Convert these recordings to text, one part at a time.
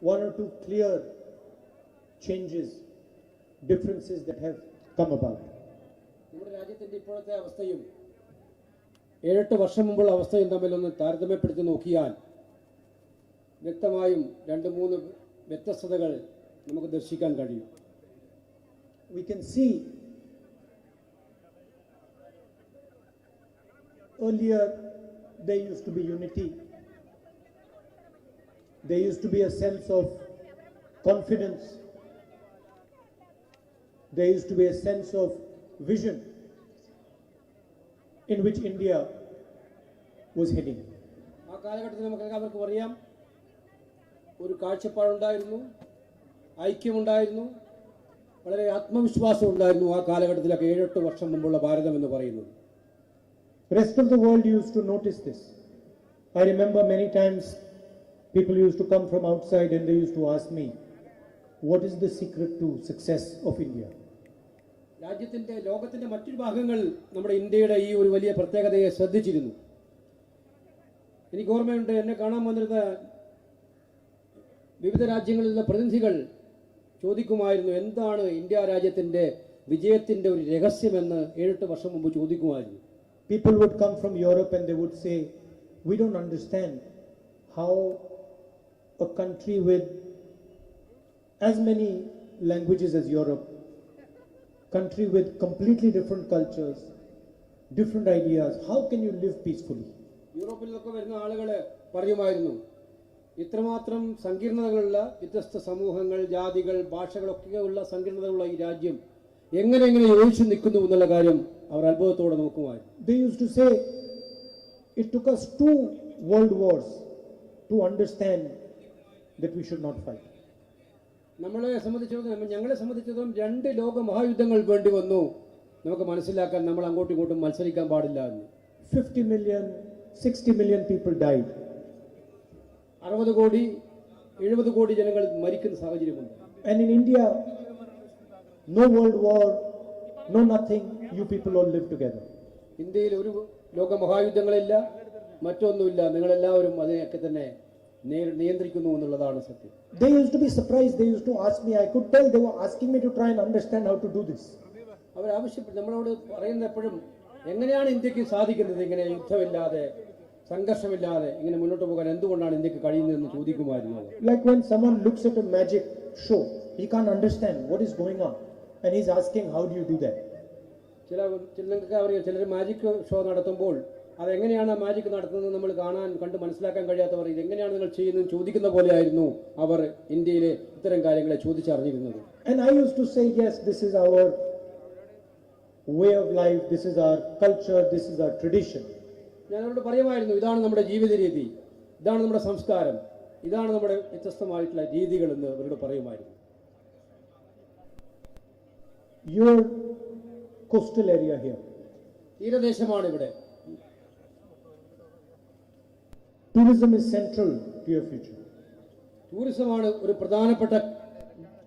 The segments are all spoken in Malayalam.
one or two clear changes, differences that have come about. നമ്മുടെ രാജ്യത്തിന്റെ ഇപ്പോഴത്തെ അവസ്ഥയും 7-8 വർഷം മുമ്പുള്ള അവസ്ഥയും തമ്മിലൊന്ന് താരതമ്യപ്പെടുത്തി നോക്കിയാൽ വ്യക്തമായും 2-3 വ്യത്യസ്തതകൾ നമുക്ക് ദർശിക്കാൻ കഴിയും. We can see earlier there used to be unity. There used to be a sense of confidence. There used to be a sense of vision in which India was heading. ആ കാലഘട്ടത്തിൽ നമുക്ക് എല്ലാവർക്കും അറിയാം, ഒരു കാഴ്ചപ്പാടുണ്ടായിരുന്നു, ഐക്യമുണ്ടായിരുന്നു, വളരെ ആത്മവിശ്വാസം ഉണ്ടായിരുന്നു. ആ കാലഘട്ടത്തിലൊക്കെ 7-8 വർഷം മുമ്പുള്ള ഭാരതം എന്ന് പറയുന്നത്. The rest of the world used to notice this. I remember many times people used to come from outside and they used to ask me, what is the secret to success of India? രാജ്യത്തിന്റെ ലോകത്തിന്റെ മറ്റൊരു ഭാഗങ്ങൾ നമ്മുടെ ഇന്ത്യയുടെ ഈ ഒരു വലിയ പ്രത്യേകതയെ ശ്രദ്ധിച്ചിരുന്നു. എനിക്ക് ഓർമ്മയുണ്ട്, എന്നെ കാണാൻ വന്നിരുന്ന വിവിധ രാജ്യങ്ങളിലുള്ള പ്രതിനിധികൾ ചോദിക്കുമായിരുന്നു, എന്താണ് ഇന്ത്യ രാജ്യത്തിന്റെ വിജയത്തിന്റെ ഒരു രഹസ്യമെന്ന് 7-8 വർഷം മുമ്പ് ചോദിക്കുമായിരുന്നു. People would come from Europe and they would say, we don't understand how a country with as many languages as Europe, country with completely different cultures, different ideas, how can you live peacefully? യൂറോപ്പിൽ നിന്നൊക്കെ വരുന്ന ആളുകൾ പറയുമായിരുന്നു, ഇത്രമാത്രം സങ്കീർണതകളുള്ള വ്യത്യസ്ത സമൂഹങ്ങൾ, ജാതികൾ, ഭാഷകളൊക്കെ ഉള്ള സങ്കീർണതയുള്ള ഈ രാജ്യം എങ്ങനെ യോജിച്ചു നിൽക്കുന്നു എന്നുള്ള കാര്യം അവർ അത്ഭുതത്തോടെ നോക്കുമായിരുന്നു. They used to say, it took us 2 world wars to understand that we should not fight. ഞങ്ങളെ സംബന്ധിച്ചിടത്തോളം 2 ലോക മഹായുദ്ധങ്ങൾ വേണ്ടി വന്നു നമുക്ക് മനസ്സിലാക്കാൻ നമ്മൾ അങ്ങോട്ടും ഇങ്ങോട്ടും മത്സരിക്കാൻ പാടില്ല എന്ന്. 50 million, 60 million people died. 60 കോടി 70 കോടി ജനങ്ങൾ മരിക്കുന്ന സാഹചര്യമുണ്ട്. And in India, no world war, no nothing, you people all live together. ഇന്ത്യയിൽ ഒരു ലോക മഹായുദ്ധങ്ങളില്ല, മറ്റൊന്നുമില്ല, നിങ്ങളെല്ലാവരും അതിനെയൊക്കെ തന്നെ നിയന്ത്രിക്കുന്നു എന്നുള്ളതാണ് സത്യം. They used to be surprised. They used to ask me. I could tell they were asking me to try and understand how to do this. അവർ ആവശ്യപ്പെട്ടു, നമ്മളോട് പറയുന്ന എപ്പോഴും എങ്ങനെയാണ് ഇന്ത്യക്ക് സാധിക്കുന്നത് ഇങ്ങനെ യുദ്ധമില്ലാതെ സംഘർഷമില്ലാതെ ഇങ്ങനെ മുന്നോട്ട് പോകാൻ എന്തുകൊണ്ടാണ് ഇന്ത്യക്ക് കഴിയുന്നതെന്ന് ചോദിക്കുമായിരുന്നു. Like when someone looks at a magic show, he can't understand what is going on and he's asking, how do you do that? ചിലർ മാജിക് ഷോ നടത്തുമ്പോൾ അതെങ്ങനെയാണ് ആ മാജിക് നടത്തുന്നത് നമ്മൾ കണ്ട് മനസ്സിലാക്കാൻ കഴിയാത്തവർ ഇതെങ്ങനെയാണ് നിങ്ങൾ ചെയ്യുന്നത് ചോദിക്കുന്ന പോലെയായിരുന്നു അവർ ഇന്ത്യയിലെ ഇത്തരം കാര്യങ്ങളെ ചോദിച്ചറിഞ്ഞിരുന്നത്. And I used to say, yes, this is our way of life, this is our culture, this is our tradition. ഞാൻ അവരോട് പറയുമായിരുന്നു, ഇതാണ് നമ്മുടെ ജീവിത രീതി, ഇതാണ് നമ്മുടെ സംസ്കാരം, ഇതാണ് നമ്മുടെ വ്യത്യസ്തമായിട്ടുള്ള രീതികൾ എന്ന് അവരോട് പറയുമായിരുന്നു. Your coastal area here, തീരദേശമാണ് ഇവിടെ. tourism is central to your future. ടൂറിസമാണ് ഒരു പ്രധാനപ്പെട്ട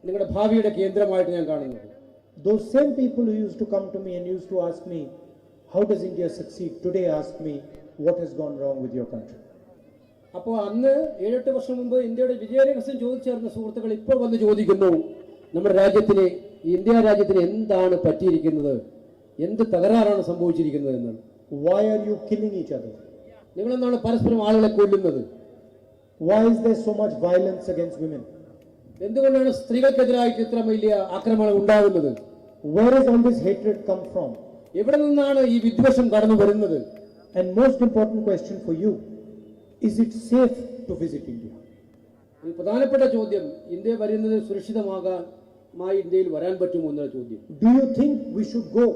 നിങ്ങളുടെ ഭാവിയുടെ കേന്ദ്രമായിട്ട് ഞാൻ കാണുന്നത്. Those same people who used to come to me and used to ask me, how does India succeed, today ask me, what has gone wrong with your country? അപ്പോൾ അന്ന് 7-8 വർഷം മുമ്പ് ഇന്ത്യയുടെ വിജയരഹസ്യം ചോദിച്ചറിഞ്ഞ സുഹൃത്തുക്കൾ ഇപ്പോൾ വന്ന് ചോദിക്കുന്നു, നമ്മുടെ രാജ്യത്തിന്, ഇന്ത്യ രാജ്യത്തിന് എന്താണ് പറ്റിയിരിക്കുന്നത്, എന്ത് തകരാറാണ് സംഭവിച്ചിരിക്കുന്നത് എന്ന്. Why are you killing each other? നിങ്ങളെന്താണ് പരസ്പരം ആളുകളെ കൊല്ലുന്നത്? Why is there so much violence against women? എന്തുകൊണ്ടാണ് സ്ത്രീകൾക്കെതിരായിട്ട് ഇത്ര വലിയ ആക്രമണം ഉണ്ടാകുന്നത്? Where has all this hatred come from? എവിടെ നിന്നാണ് ഈ വിദ്വേഷം കടന്നു വരുന്നത്? And most important question for you, is it safe to visit India? ഈ പ്രധാനപ്പെട്ട ചോദ്യം, ഇന്ത്യ വരുന്നത് സുരക്ഷിതമായി ഇന്ത്യയിൽ വരാൻ പറ്റുമോ എന്നുള്ള ചോദ്യം. Do you think we should go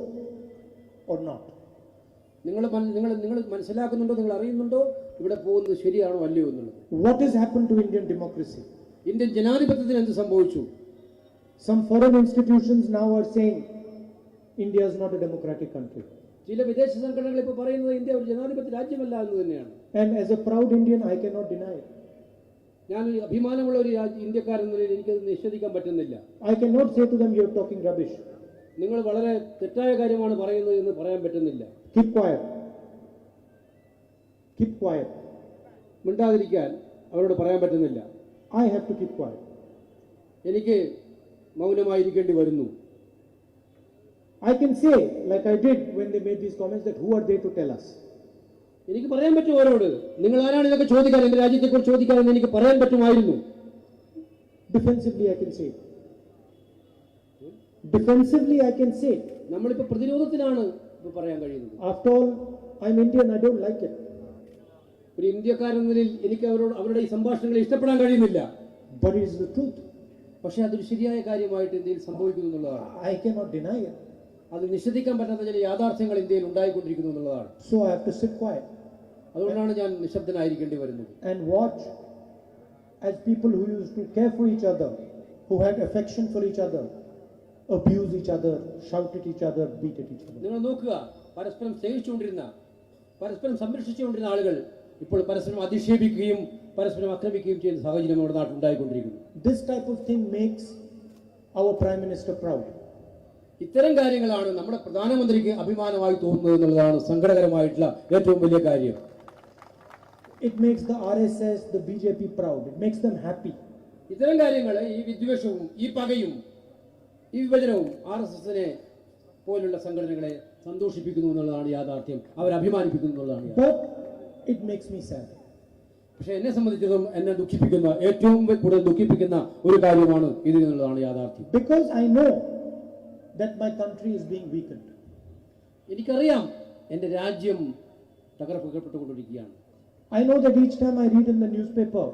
or not? നിങ്ങൾ മനസ്സിലാക്കുന്നുണ്ടോ, നിങ്ങൾ അറിയുന്നുണ്ടോ ഇവിടെ പോകുന്നത് ശരിയാണോ അല്ലയോ എന്നുള്ളത്? What has happened to Indian democracy? Indian ജനാധിപത്യത്തിന് എന്ത് സംഭവിച്ചു? Some foreign institutions now are saying India is not a democratic country. ചില വിദേശ സംഘടനകൾ ഇപ്പോൾ പറയുന്നത് ഇന്ത്യ ഒരു ജനാധിപത്യ രാജ്യമല്ല എന്ന് തന്നെയാണ്. And as a proud Indian, I cannot deny it. ഞാൻ അഭിമാനമുള്ള ഒരു ഇന്ത്യക്കാരൻ എന്ന നിലയിൽ എനിക്കത് നിഷേധിക്കാൻ പറ്റുന്നില്ല. I cannot say to them, you are talking rubbish. നിങ്ങൾ വളരെ തെറ്റായ കാര്യമാണ് പറയുന്നത് എന്ന് പറയാൻ പറ്റുന്നില്ല. Keep quiet. Keep quiet. മിണ്ടാതിരിക്കാൻ അവരോട് പറയാൻ പറ്റുന്നില്ല. I have to keep quiet. എനിക്ക് മൗനമായിരിക്കേണ്ടി വരുന്നു. I can say, like I did when they made these comments, that who are they to tell us? എനിക്ക് പറയാൻ പറ്റും അവരോട്, നിങ്ങൾ ആരാണ് ഇതൊക്കെ ചോദിക്കാൻ, എന്റെ രാജ്യത്തെക്കുറിച്ച് ചോദിക്കാനെന്ന് എനിക്ക് പറയാൻ പറ്റുമായിരുന്നു. Defensively, I can say. Defensively, I can say. നമ്മളിപ്പോൾ പ്രതിരോധത്തിലാണ് ഇപ്പോൾ പറയാൻ കഴിയുന്നത്. After all, I'm Indian, I don't like it. ഒരു ഇന്ത്യക്കാരൻ എന്ന നിലയിൽ എനിക്ക് അവരുടെ ഈ സംഭാഷണങ്ങളെ ഇഷ്ടപ്പെടാൻ കഴിയുന്നില്ല. But it is the truth. പക്ഷേ അതൊരു ശരിയായ കാര്യമായിട്ട് ഇന്ത്യയിൽ സംഭവിക്കുന്നു എന്നുള്ളതാണ്. I cannot deny it. അത് നിഷേധിക്കാൻ പറ്റാത്ത ചില യാഥാർത്ഥ്യങ്ങൾ ഇന്ത്യയിൽ ഉണ്ടായിക്കൊണ്ടിരിക്കുന്നു എന്നുള്ളതാണ്. So I have to sit quiet. അതുകൊണ്ടാണ് ഞാൻ നിശബ്ദനായിരിക്കേണ്ടി വരുന്നത്. And watch as people who used to care for each other, who had affection for each other, abuse each other, shout at each other, beat at each other. നിങ്ങൾ നോക്കുക, പരസ്പരം സ്നേഹിച്ചുകൊണ്ടിരുന്ന, പരസ്പരം സംരക്ഷിച്ചുകൊണ്ടിരുന്ന ആളുകൾ ഇപ്പോൾ പരസ്പരം അധിക്ഷേപിക്കുകയും പരസ്പരം ആക്രമിക്കുകയും ചെയ്യുന്ന സാഹചര്യം നമ്മുടെ നാട്ടിൽ ഉണ്ടായിക്കൊണ്ടിരിക്കുന്നു. This type of thing makes our Prime Minister proud. ഇത്തരം കാര്യങ്ങളാണ് നമ്മുടെ പ്രധാനമന്ത്രിക്ക് അഭിമാനമായി തോന്നുന്നത് എന്നുള്ളതാണ് സങ്കടകരമായിട്ടുള്ള ഏറ്റവും വലിയ കാര്യം. It makes the RSS, the BJP proud. It makes them happy. ഇത്തരം കാര്യങ്ങൾ, ഈ വിദ്വേഷവും ഈ പകയും ഈ വിഭജനവും RSSനെ പോലുള്ള സംഘടനകളെ സന്തോഷിപ്പിക്കുന്നു എന്നുള്ളതാണ് യാഥാർത്ഥ്യം, അവർ അഭിമാനിപ്പിക്കുന്നു എന്നുള്ളതാണ്. But it makes me sad. പക്ഷെ എന്നെ സംബന്ധിച്ചിടത്തോളം എന്നെ ദുഃഖിപ്പിക്കുന്ന, ഏറ്റവും കൂടുതൽ ദുഃഖിപ്പിക്കുന്ന ഒരു കാര്യമാണ് ഇത് എന്നുള്ളതാണ് യാഥാർത്ഥ്യം. Because I know that my country is being weakened. എനിക്കറിയാം എൻ്റെ രാജ്യം തകർക്കപ്പെട്ടുകൊണ്ടിരിക്കുകയാണ്. I know that each time I read in the newspaper,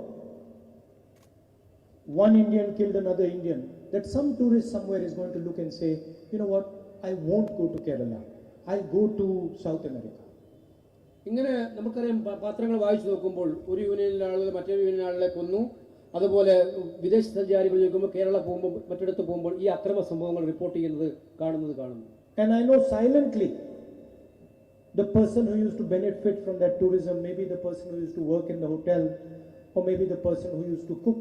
one Indian killed another Indian, that some tourist somewhere is going to look and say, you know what, I won't go to Kerala, I'll go to South America. ഇങ്ങനെ നമുക്കറിയാം, പത്രങ്ങൾ വായിച്ചു നോക്കുമ്പോൾ ഒരു യൂണിയനിലെ ആളുകൾ മറ്റൊരു യൂണിയൻ ആളുകളെ കൊന്നു, അതുപോലെ വിദേശ സഞ്ചാരികൾ ചോദിക്കുമ്പോൾ കേരള പോകുമ്പോൾ മറ്റിടത്ത് പോകുമ്പോൾ ഈ അക്രമ സംഭവങ്ങൾ റിപ്പോർട്ട് ചെയ്യുന്നത് കാണുന്നു. And I know silently the person who used to benefit from that tourism, maybe the person who used to work in the hotel, or maybe the person who used to cook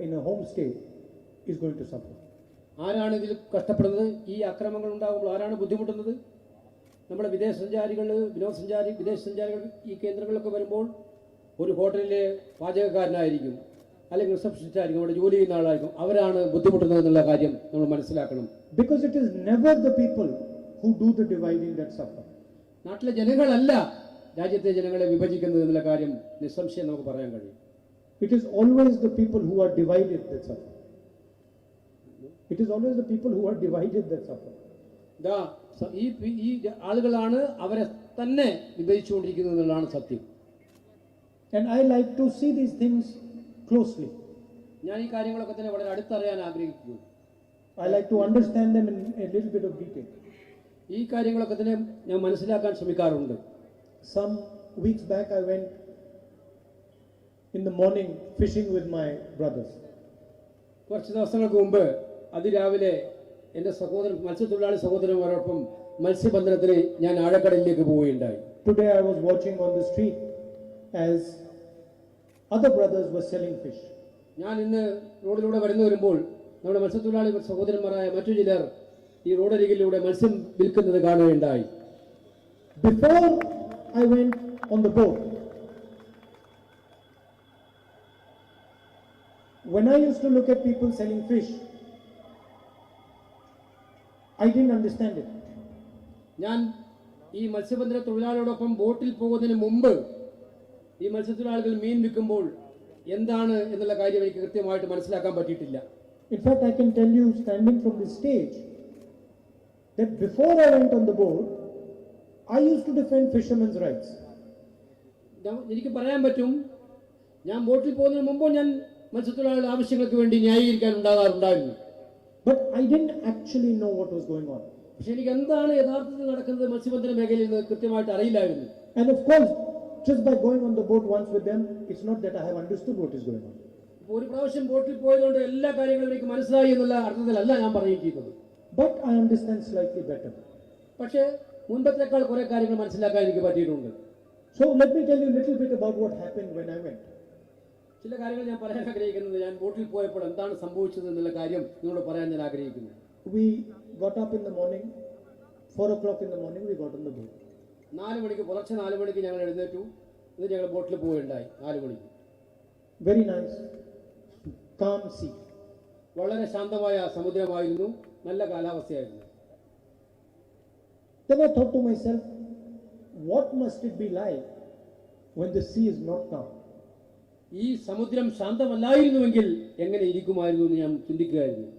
in a homestay, is going to suffer. ആരാണ് ഇതിൽ കഷ്ടപ്പെടുന്നത്? ഈ അക്രമങ്ങൾ ഉണ്ടാകുമ്പോൾ ആരാണ് ബുദ്ധിമുട്ടുന്നത്? നമ്മുടെ വിദേശ സഞ്ചാരികൾ ഈ കേന്ദ്രങ്ങളിലൊക്കെ വരുമ്പോൾ ഒരു ഹോട്ടലിലെ പാചകക്കാരനായിരിക്കും, അല്ലെങ്കിൽ റിസപ്ഷനിസ്റ്റ് ആയിരിക്കും, അവിടെ ജോലി ചെയ്യുന്ന ആളായിരിക്കും, അവരാണ് ബുദ്ധിമുട്ടുന്നത് എന്നുള്ള കാര്യം നമ്മൾ മനസ്സിലാക്കണം. Because it is never the people who do the dividing that suffer. നാട്ടിലെ ജനങ്ങളല്ല രാജ്യത്തെ ജനങ്ങളെ വിഭജിക്കുന്നത് എന്നുള്ള കാര്യം നിസ്സംശയം നമുക്ക് പറയാൻ കഴിയും. It is always the people who are divided that suffer. It is always the people who are divided that suffer. ഈ ആളുകളാണ് അവരെ തന്നെ വിഭജിച്ചുകൊണ്ടിരിക്കുന്നത് എന്നുള്ളതാണ് സത്യം. And I like to see these things closely. ഞാൻ ഈ കാര്യങ്ങളൊക്കെ തന്നെ വളരെ അടുത്തറിയാൻ ആഗ്രഹിക്കുന്നു. I like to understand them in a little bit of detail. ഈ കാര്യങ്ങളൊക്കെ തന്നെ ഞാൻ മനസ്സിലാക്കാൻ ശ്രമിക്കാറുണ്ട്. Some weeks back I went in the morning fishing with my brothers. കുറച്ച് ദിവസങ്ങൾക്ക് മുമ്പ് അതിരാവിലെ എൻ്റെ മത്സ്യത്തൊഴിലാളി സഹോദരന്മാരോടൊപ്പം മത്സ്യബന്ധനത്തിന് ഞാൻ ആഴക്കടലിലേക്ക് പോവുകയുണ്ടായി. Today I was watching on the street as other brothers were selling fish. ഞാൻ ഇന്ന് റോഡിലൂടെ വരുമ്പോൾ നമ്മുടെ മത്സ്യത്തൊഴിലാളി സഹോദരന്മാരായ മറ്റു ചിലർ ഈ റോഡരികിലൂടെ മത്സ്യം വിൽക്കുന്നത് കാണുകയുണ്ടായി. Before I went on the boat, when I used to look at people selling fish, I didn't understand it. ഞാൻ ഈ മത്സ്യബന്ധന തൊഴിലാളികളോടൊപ്പം ബോട്ടിൽ പോകുന്നതിന് മുമ്പ് ഈ മത്സ്യത്തൊഴിലാളികൾ മീൻ വിൽക്കുമ്പോൾ എന്താണ് എന്നുള്ള കാര്യം എനിക്ക് കൃത്യമായിട്ട് മനസ്സിലാക്കാൻ പറ്റിയിട്ടില്ല. In fact, I can tell you standing from this stage that before I went on the boat, I used to defend fishermen's rights. എനിക്ക് പറയാൻ പറ്റും, ഞാൻ ബോട്ടിൽ പോകുന്നതിന് മുമ്പ് ഞാൻ മത്സ്യത്തൊഴിലാളികളുടെ ആവശ്യങ്ങൾക്ക് വേണ്ടി ന്യായീകരിക്കാൻ ഉണ്ടാകാറുണ്ടായിരുന്നു. But I didn't actually know what was going on. പക്ഷെ എനിക്ക് എന്താണ് യഥാർത്ഥത്തിൽ നടക്കുന്നത് മത്സ്യബന്ധന മേഖലയിൽ നിന്ന് കൃത്യമായിട്ട് അറിയില്ലായിരുന്നു. And of course, just by going on the boat once with them, it's not that I have understood what is going on. ഒരു പ്രാവശ്യം ബോട്ടിൽ പോയതുകൊണ്ട് എല്ലാ കാര്യങ്ങളും എനിക്ക് മനസ്സിലായി എന്നുള്ള അർത്ഥത്തിലല്ല ഞാൻ പറയുന്നത്. But I understand slightly better. പക്ഷേ മുൻപത്തേക്കാൾ കുറെ കാര്യങ്ങൾ മനസ്സിലാക്കാൻ എനിക്ക് പറ്റിയിട്ടുണ്ട്. So let me tell you a little bit about what happened when I went. ചില കാര്യങ്ങൾ ഞാൻ പറയാൻ ആഗ്രഹിക്കുന്നത്, ഞാൻ ബോട്ടിൽ പോയപ്പോൾ എന്താണ് സംഭവിച്ചത് എന്നുള്ള കാര്യം നിങ്ങളോട് പറയാൻ ഞാൻ ആഗ്രഹിക്കുന്നു. We got up in the morning, 4 o'clock in the morning, we got on the boat. 4 മണിക്ക്, പുലർച്ചെ 4 മണിക്ക് ഞങ്ങൾ എഴുന്നേറ്റു. എന്നിട്ട് ഞങ്ങൾ ബോട്ടിൽ പോവുകയുണ്ടായി. 4 മണിക്ക്. Very nice. calm sea. വളരെ ശാന്തമായ സമുദ്രമായിരുന്നു, നല്ല കാലാവസ്ഥയായിരുന്നു. Then I thought to myself, what must it be like when the sea is not calm? ഈ സമുദ്രം ശാന്തമല്ലായിരുന്നുവെങ്കിൽ എങ്ങനെ ഇരിക്കുമായിരുന്നു എന്ന് ഞാൻ ചിന്തിക്കുകയായിരുന്നു.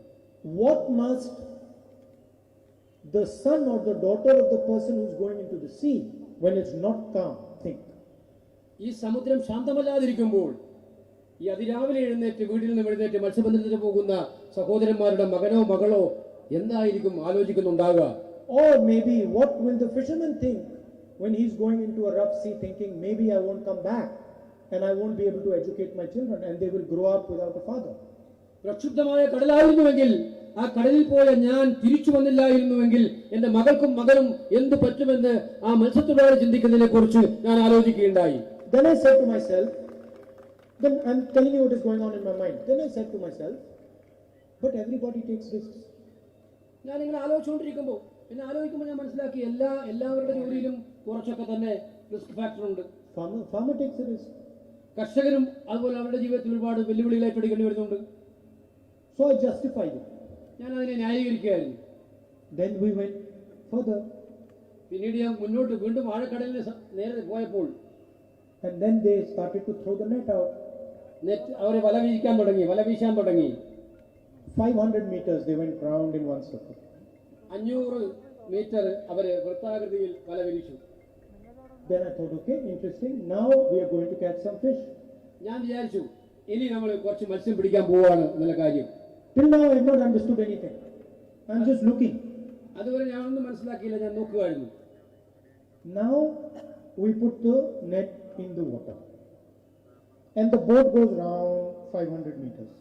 What must the son or the daughter of the person who's going into the sea when it's not calm think? ഈ സമുദ്രം ശാന്തമല്ലാതിരിക്കുമ്പോൾ ഈ അതിരാവിലെ വീട്ടിൽ നിന്ന് എഴുന്നേറ്റ് മത്സ്യബന്ധനത്തിന് പോകുന്ന സഹോദരന്മാരുടെ മകനോ മകളോ എന്തായിരിക്കും ആലോചിക്കുന്നുണ്ടാകുക? Or maybe what will the fisherman think when he's going into a rough sea thinking, maybe I won't come back and I won't be able to educate my children and they will grow up without a father. പ്രക്ഷുബ്ധമായ കടലായിരുന്നുവെങ്കിൽ, ആ കടലിൽ പോയ ഞാൻ തിരിച്ചു വന്നില്ലായിരുന്നുവെങ്കിൽ എന്റെ മകൾക്കും മകനും എന്ത് പറ്റുമെന്ന് ആ മത്സ്യത്തൊഴിലാളി ചിന്തിക്കുന്നതിനെ കുറിച്ച് ഞാൻ ആലോചിക്കുകയുണ്ടായി. Then I said to myself, then I'm telling you what is going on in my mind. Then I said to myself, but everybody takes risks. ഞാൻ ഇങ്ങനെ ആലോചിച്ചുകൊണ്ടിരിക്കുമ്പോൾ ഞാൻ മനസ്സിലാക്കി എല്ലാവരുടെ ജോലിയിലും കുറച്ചൊക്കെ തന്നെ റിസ്ക് ഫാക്ടർ ഉണ്ട്. Farmer takes a risk. കർഷകരും അതുപോലെ അവരുടെ ജീവിതത്തിൽ ഒരുപാട് വെല്ലുവിളികൾ ഏറ്റെടുക്കേണ്ടി വരുന്നുണ്ട്. So I justified it. ഞാൻ അതിനെ ന്യായീകരിക്കുകയായിരുന്നു. Then we went further. പിന്നീട് ഞാൻ മുന്നോട്ട് വീണ്ടും ആഴക്കടലിന് നേരെ പോയപ്പോൾ and then they started to throw the net out. അവരെ വല വീശാൻ തുടങ്ങി. 500 meters they went round in one circle. 500 metre അവരെ വൃത്താകൃതിയിൽ വല വിരിച്ചു. Then I thought, okay, interesting. Now we are going to catch some fish. ഞാൻ വിചാരിച്ചു ഇനി നമ്മൾ കുറച്ച് മത്സ്യം പിടിക്കാൻ പോവാണ് എന്നുള്ള കാര്യം. Till now I have not understood anything. I am just looking. അതുവരെ ഞാനൊന്നും മനസ്സിലാക്കിയില്ല, ഞാൻ നോക്കുകയായിരുന്നു. Now we put the net in the water and the boat goes round 500 meters.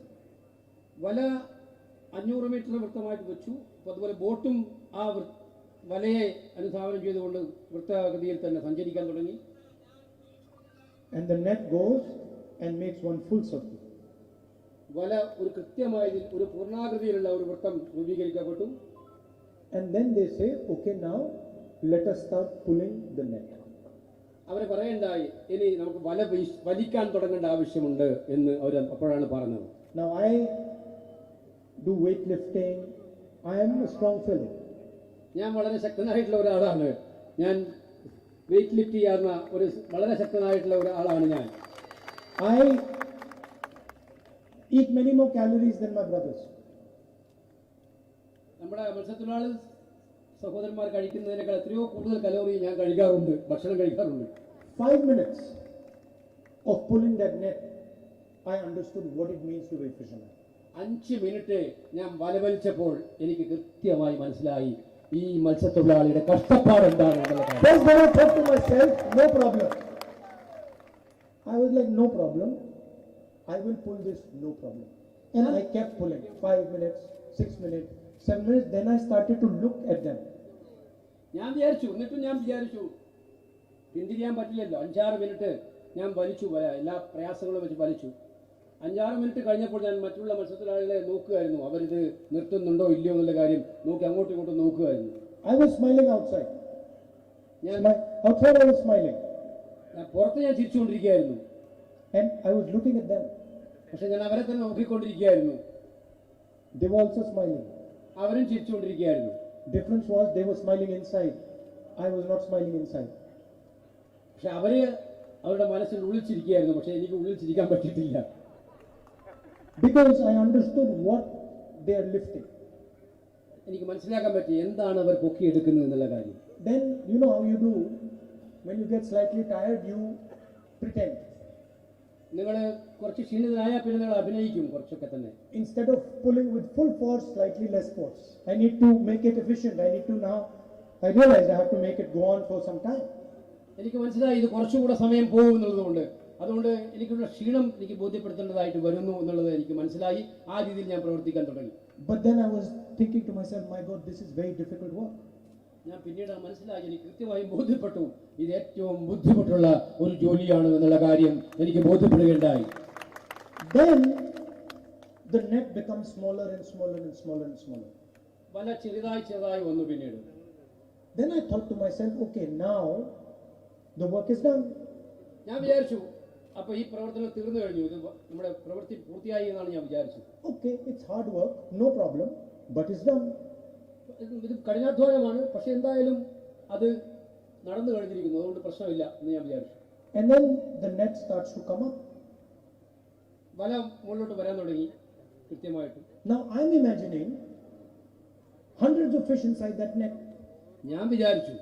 വല 500 മീറ്റർ വൃത്തമായിട്ട് വെച്ചു. അതുപോലെ ബോട്ടും ആ വലയെ അനുധാവനം ചെയ്തുകൊണ്ട് വൃത്താകൃതിയിൽ തന്നെ സഞ്ചരിക്കാൻ തുടങ്ങി. And the net goes and makes one full circle. വല ഒരു കൃത്യമായ ഒരു പൂർണ്ണാകൃതിയിലുള്ള ഒരു വൃത്തം രൂപീകരിക്കപ്പെട്ടു. And then they say, okay, now let us start pulling the net. അവരെ പറയണ്ടായി, ഇനി നമുക്ക് വല വലിക്കാൻ തുടങ്ങേണ്ട ആവശ്യമുണ്ട് എന്ന് അവർ അപ്പോഴാണ് പറഞ്ഞത്. Now I do weightlifting. I am a strong fellow. ഞാൻ വളരെ ശക്തനായിട്ടുള്ള ഒരാളാണ്. ഞാൻ വെയിറ്റ് ലിഫ്റ്റ് ചെയ്യാവുന്ന വളരെ ശക്തനായിട്ടുള്ള ഒരാളാണ് ഞാൻ. I eat many more calories than my brothers. നമ്മുടെ മത്സ്യത്തൊഴിലാളി സഹോദരന്മാർ കഴിക്കുന്നതിനേക്കാൾ എത്രയോ കൂടുതൽ കലോറി ഞാൻ കഴിക്കാറുണ്ട്, ഭക്ഷണം കഴിക്കാറുണ്ട്. 5 minutes of pulling that net, I understood what it means to be a fisherman. 5 minute ഞാൻ വല വലിച്ചപ്പോൾ എനിക്ക് കൃത്യമായി മനസ്സിലായി ഈ മത്സ്യത്തൊഴിലാളിയുടെ കഷ്ടപ്പാട് എന്താണ്. First when I thought to myself, no problem. I was like, no problem. I will pull this, no problem. And I kept pulling. 5 minutes, 6 minutes, 7 minutes. Then I started to look at them. ഞാൻ വിചാരിച്ചു പിന്തിരിയാൻ പറ്റില്ലല്ലോ. 5-6 മിനിറ്റ് ഞാൻ വലിച്ചു, എല്ലാ പ്രയാസങ്ങളും വെച്ച് വലിച്ചു. 5-6 മിനിറ്റ് കഴിഞ്ഞപ്പോൾ ഞാൻ മറ്റുള്ള മത്സ്യത്തൊഴിലാളികളെ നോക്കുകയായിരുന്നു. അവരിത് നിർത്തുന്നുണ്ടോ ഇല്ലയോ എന്നുള്ള കാര്യം നോക്കി അങ്ങോട്ടും ഇങ്ങോട്ടും നോക്കുകയായിരുന്നു. I was smiling outside. Outside I was smiling. പുറത്ത് ഞാൻ ചിരിച്ചുകൊണ്ടിരിക്കുകയായിരുന്നു. And I was looking at them. പക്ഷെ ഞാൻ അവരെ തന്നെ നോക്കിക്കൊണ്ടിരിക്കുകയായിരുന്നു. They were also smiling. അവരും ചിരിച്ചുകൊണ്ടിരിക്കുകയായിരുന്നു. Difference was they were smiling inside. I was not smiling inside. പക്ഷെ അവരുടെ മനസ്സിൽ ഉള്ളിൽ ചിരിക്കുകയായിരുന്നു. പക്ഷെ എനിക്ക് ഉള്ളിൽ ചിരിക്കാൻ പറ്റിയിട്ടില്ല. Because I understood what they are lifting. എനിക്ക് മനസ്സിലാക്കാൻ പറ്റി എന്താണ് അവർ പൊക്കിയെടുക്കുന്നത് എന്നുള്ള കാര്യം. Then you know how you do when you get slightly tired, you pretend. നിങ്ങൾ കുറച്ച് ക്ഷീണിതനായാൽ പിന്നെ നിങ്ങൾ അഭിനയിക്കും കുറച്ചൊക്കെ തന്നെ. Instead of pulling with full force, slightly less force. I need to make it efficient. I realize I have to make it go on for some time. എനിക്ക് മനസ്സിലായി ഇത് കുറച്ചുകൂടെ സമയം പോകും എന്നുള്ളതുകൊണ്ട്, അതുകൊണ്ട് എനിക്കുള്ള ക്ഷീണം എനിക്ക് ബോധ്യപ്പെടുത്തേണ്ടതായിട്ട് വരുന്നു എന്നുള്ളത് എനിക്ക് മനസ്സിലായി. ആ രീതിയിൽ ഞാൻ പ്രവർത്തിക്കാൻ തുടങ്ങി. But then I was thinking to myself, my God, this is very difficult work. ഞാൻ പിന്നീട് മനസ്സിലാക്കി, എനിക്ക് കൃത്യമായും ബോധ്യപ്പെട്ടു ഇത് ഏറ്റവും ബുദ്ധിമുട്ടുള്ള ഒരു ജോലിയാണ് എന്നുള്ള കാര്യം എനിക്ക് ബോധ്യപ്പെടുകയുണ്ടായി. Then the net becomes smaller and smaller and smaller and smaller. വല ചെറുതായി വന്നു. പിന്നീട് Then I thought to myself, okay, now the work is done. ഞാൻ വിചാരിച്ചു അപ്പൊ ഈ പ്രവർത്തനം തീർന്നു കഴിഞ്ഞു, ഇത് നമ്മുടെ പ്രവൃത്തി പൂർത്തിയായി എന്നാണ് ഞാൻ വിചാരിച്ചത്. Okay, it's hard work, no problem, but it's done. ഇത് കഠിനാധ്വാനമാണ്, പക്ഷെ എന്തായാലും അത് നടന്നു കഴിഞ്ഞിരിക്കുന്നു, അതുകൊണ്ട് പ്രശ്നമില്ല എന്ന് ഞാൻ വിചാരിച്ചു. And then the net starts to come up. വല മുകളിലോട്ട് വരാൻ തുടങ്ങി കൃത്യമായിട്ട്. Now I'm imagining hundreds of fish inside that net. ഞാൻ വിചാരിച്ചു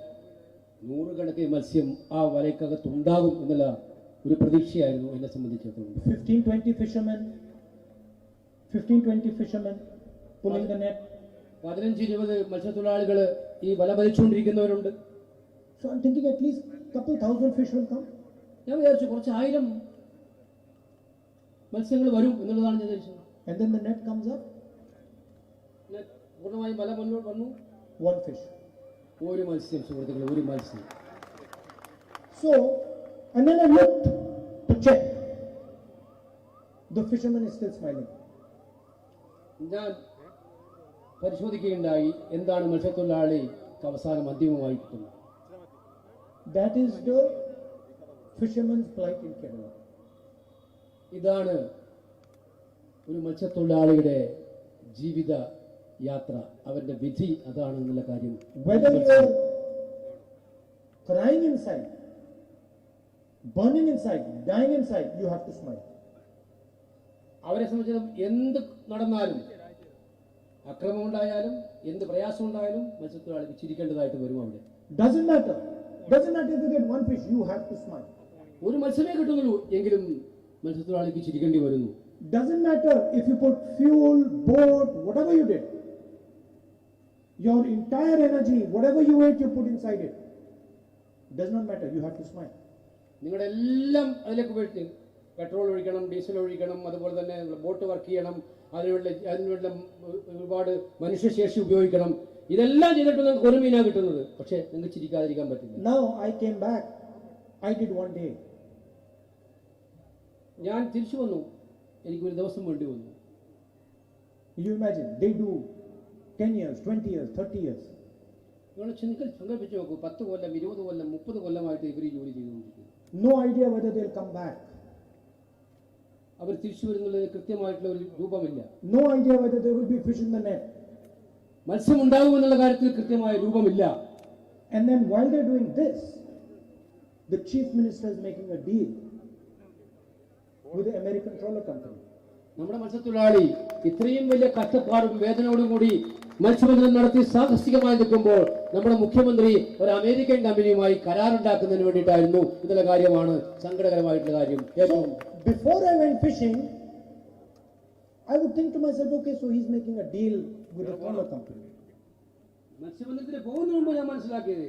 നൂറുകണക്കിന് മത്സ്യം ആ വലയ്ക്കകത്തുണ്ടാകും എന്നുള്ള ഒരു പ്രതീക്ഷയായിരുന്നു എന്നെ സംബന്ധിച്ചിടത്തോളം. 15-20 fishermen pulling the net. 15-20 മത്സ്യത്തൊഴിലാളികൾ ഈ വല വലിച്ചുകൊണ്ടിരിക്കുന്നവരുണ്ട്. So I'm thinking at least couple thousand fish will come. ഞാൻ വിചാരിച്ചു കുറച്ച് 1000 മത്സ്യങ്ങൾ വരും എന്നുള്ളതാണ് ഞാൻ വിചാരിച്ചത്. And then the net comes up. പൂർണ്ണമായും വല മുന്നോട്ട് വന്നു. One fish. ഒരു മത്സ്യം സുഹൃത്തുക്കളെ, ഒരു മത്സ്യം. So, and then I looked to check. The fisherman is still smiling. ഞാൻ പരിശോധിക്കുകയുണ്ടായി എന്താണ് മത്സ്യത്തൊഴിലാളിക്ക് അവസാനം അന്തിമമായി കിട്ടുന്നത്. That is the fisherman's plight in Kerala. ഇതാണ് ഒരു മത്സ്യത്തൊഴിലാളിയുടെ ജീവിത യാത്ര, അവന്റെ വിധി അതാണ് എന്നുള്ള കാര്യം. Whether you are crying inside, burning inside, dying inside, you have to smile. അവരെ സംബന്ധിച്ചിടത്തോളം എന്ത് നടന്നാലും, അക്രമം ഉണ്ടായാലും എന്ത് പ്രയാസം ഉണ്ടായാലും മത്സ്യത്തൊഴിലാളിക്ക് ചിരിക്കേണ്ടതായിട്ട് വരും. അവിടെ Doesn't matter if you get one fish, you have to smile. ഒരു മത്സ്യമേ കിട്ടുന്നുള്ളൂ എങ്കിലും മത്സ്യത്തൊഴിലാളിക്ക് ചിരിക്കേണ്ടി വരുന്നു. Doesn't matter if you put fuel, boat, whatever you did, your entire energy, whatever you ate, you put inside it. Does not matter, you have to smile. നിങ്ങളുടെ എല്ലാം അതിലേക്ക് ഉപയോഗിച്ച് പെട്രോൾ ഒഴിക്കണം, ഡീസൽ ഒഴിക്കണം, അതുപോലെ തന്നെ ബോട്ട് വർക്ക് ചെയ്യണം, അതിനുള്ള ഒരുപാട് മനുഷ്യശേഷി ഉപയോഗിക്കണം. ഇതെല്ലാം ചെയ്തിട്ട് നിങ്ങൾക്ക് ഒരു മീനാണ് കിട്ടുന്നത്, പക്ഷെ നിങ്ങൾക്ക് ചിരിക്കാതിരിക്കാൻ പറ്റില്ല. Now I came back, I did one day. ഞാൻ തിരിച്ചു വന്നു, എനിക്ക് ഒരു ദിവസം വേണ്ടി വന്നു. You imagine, they do 10 years, 20 years, 30 years. നിങ്ങൾ സങ്കല്പിച്ച് നോക്കൂ, 10 കൊല്ലം, 20 കൊല്ലം, 30 കൊല്ലമായിട്ട് ഇവർ ജോലി ചെയ്തുകൊണ്ടിരിക്കുന്നു. No idea whether they'll come back. അവർ തിരിച്ചു വരുന്നുള്ളത് കൃത്യമായിട്ടുള്ള ഒരു രൂപമില്ല. No idea whether there will be fish in the net. മത്സ്യം ഉണ്ടാകുമെന്നുള്ള കാര്യത്തിൽ കൃത്യമായ രൂപമില്ല. And then while they're doing this, the chief minister is making a deal with the American trawler company. നമ്മുടെ മത്സ്യത്തൊഴിലാളി ഇത്രയും വലിയ കഷ്ടപ്പാടും വേദനയോടും കൂടി മത്സ്യബന്ധനം നടത്തി സാഹസികമായി നിൽക്കുമ്പോൾ നമ്മുടെ മുഖ്യമന്ത്രി ഒരു അമേരിക്കൻ കമ്പനിയുമായി കരാറുണ്ടാക്കുന്നതിന് വേണ്ടിയിട്ടായിരുന്നു എന്നുള്ള കാര്യമാണ് സങ്കടകരമായിട്ടുള്ള കാര്യം. Before I went fishing, I would think to myself, okay, so he's making a deal with the trawler company. മത്സ്യബന്ധനത്തിന് പോകുന്നതിന് മുമ്പ് ഞാൻ മനസ്സിലാക്കിയത്,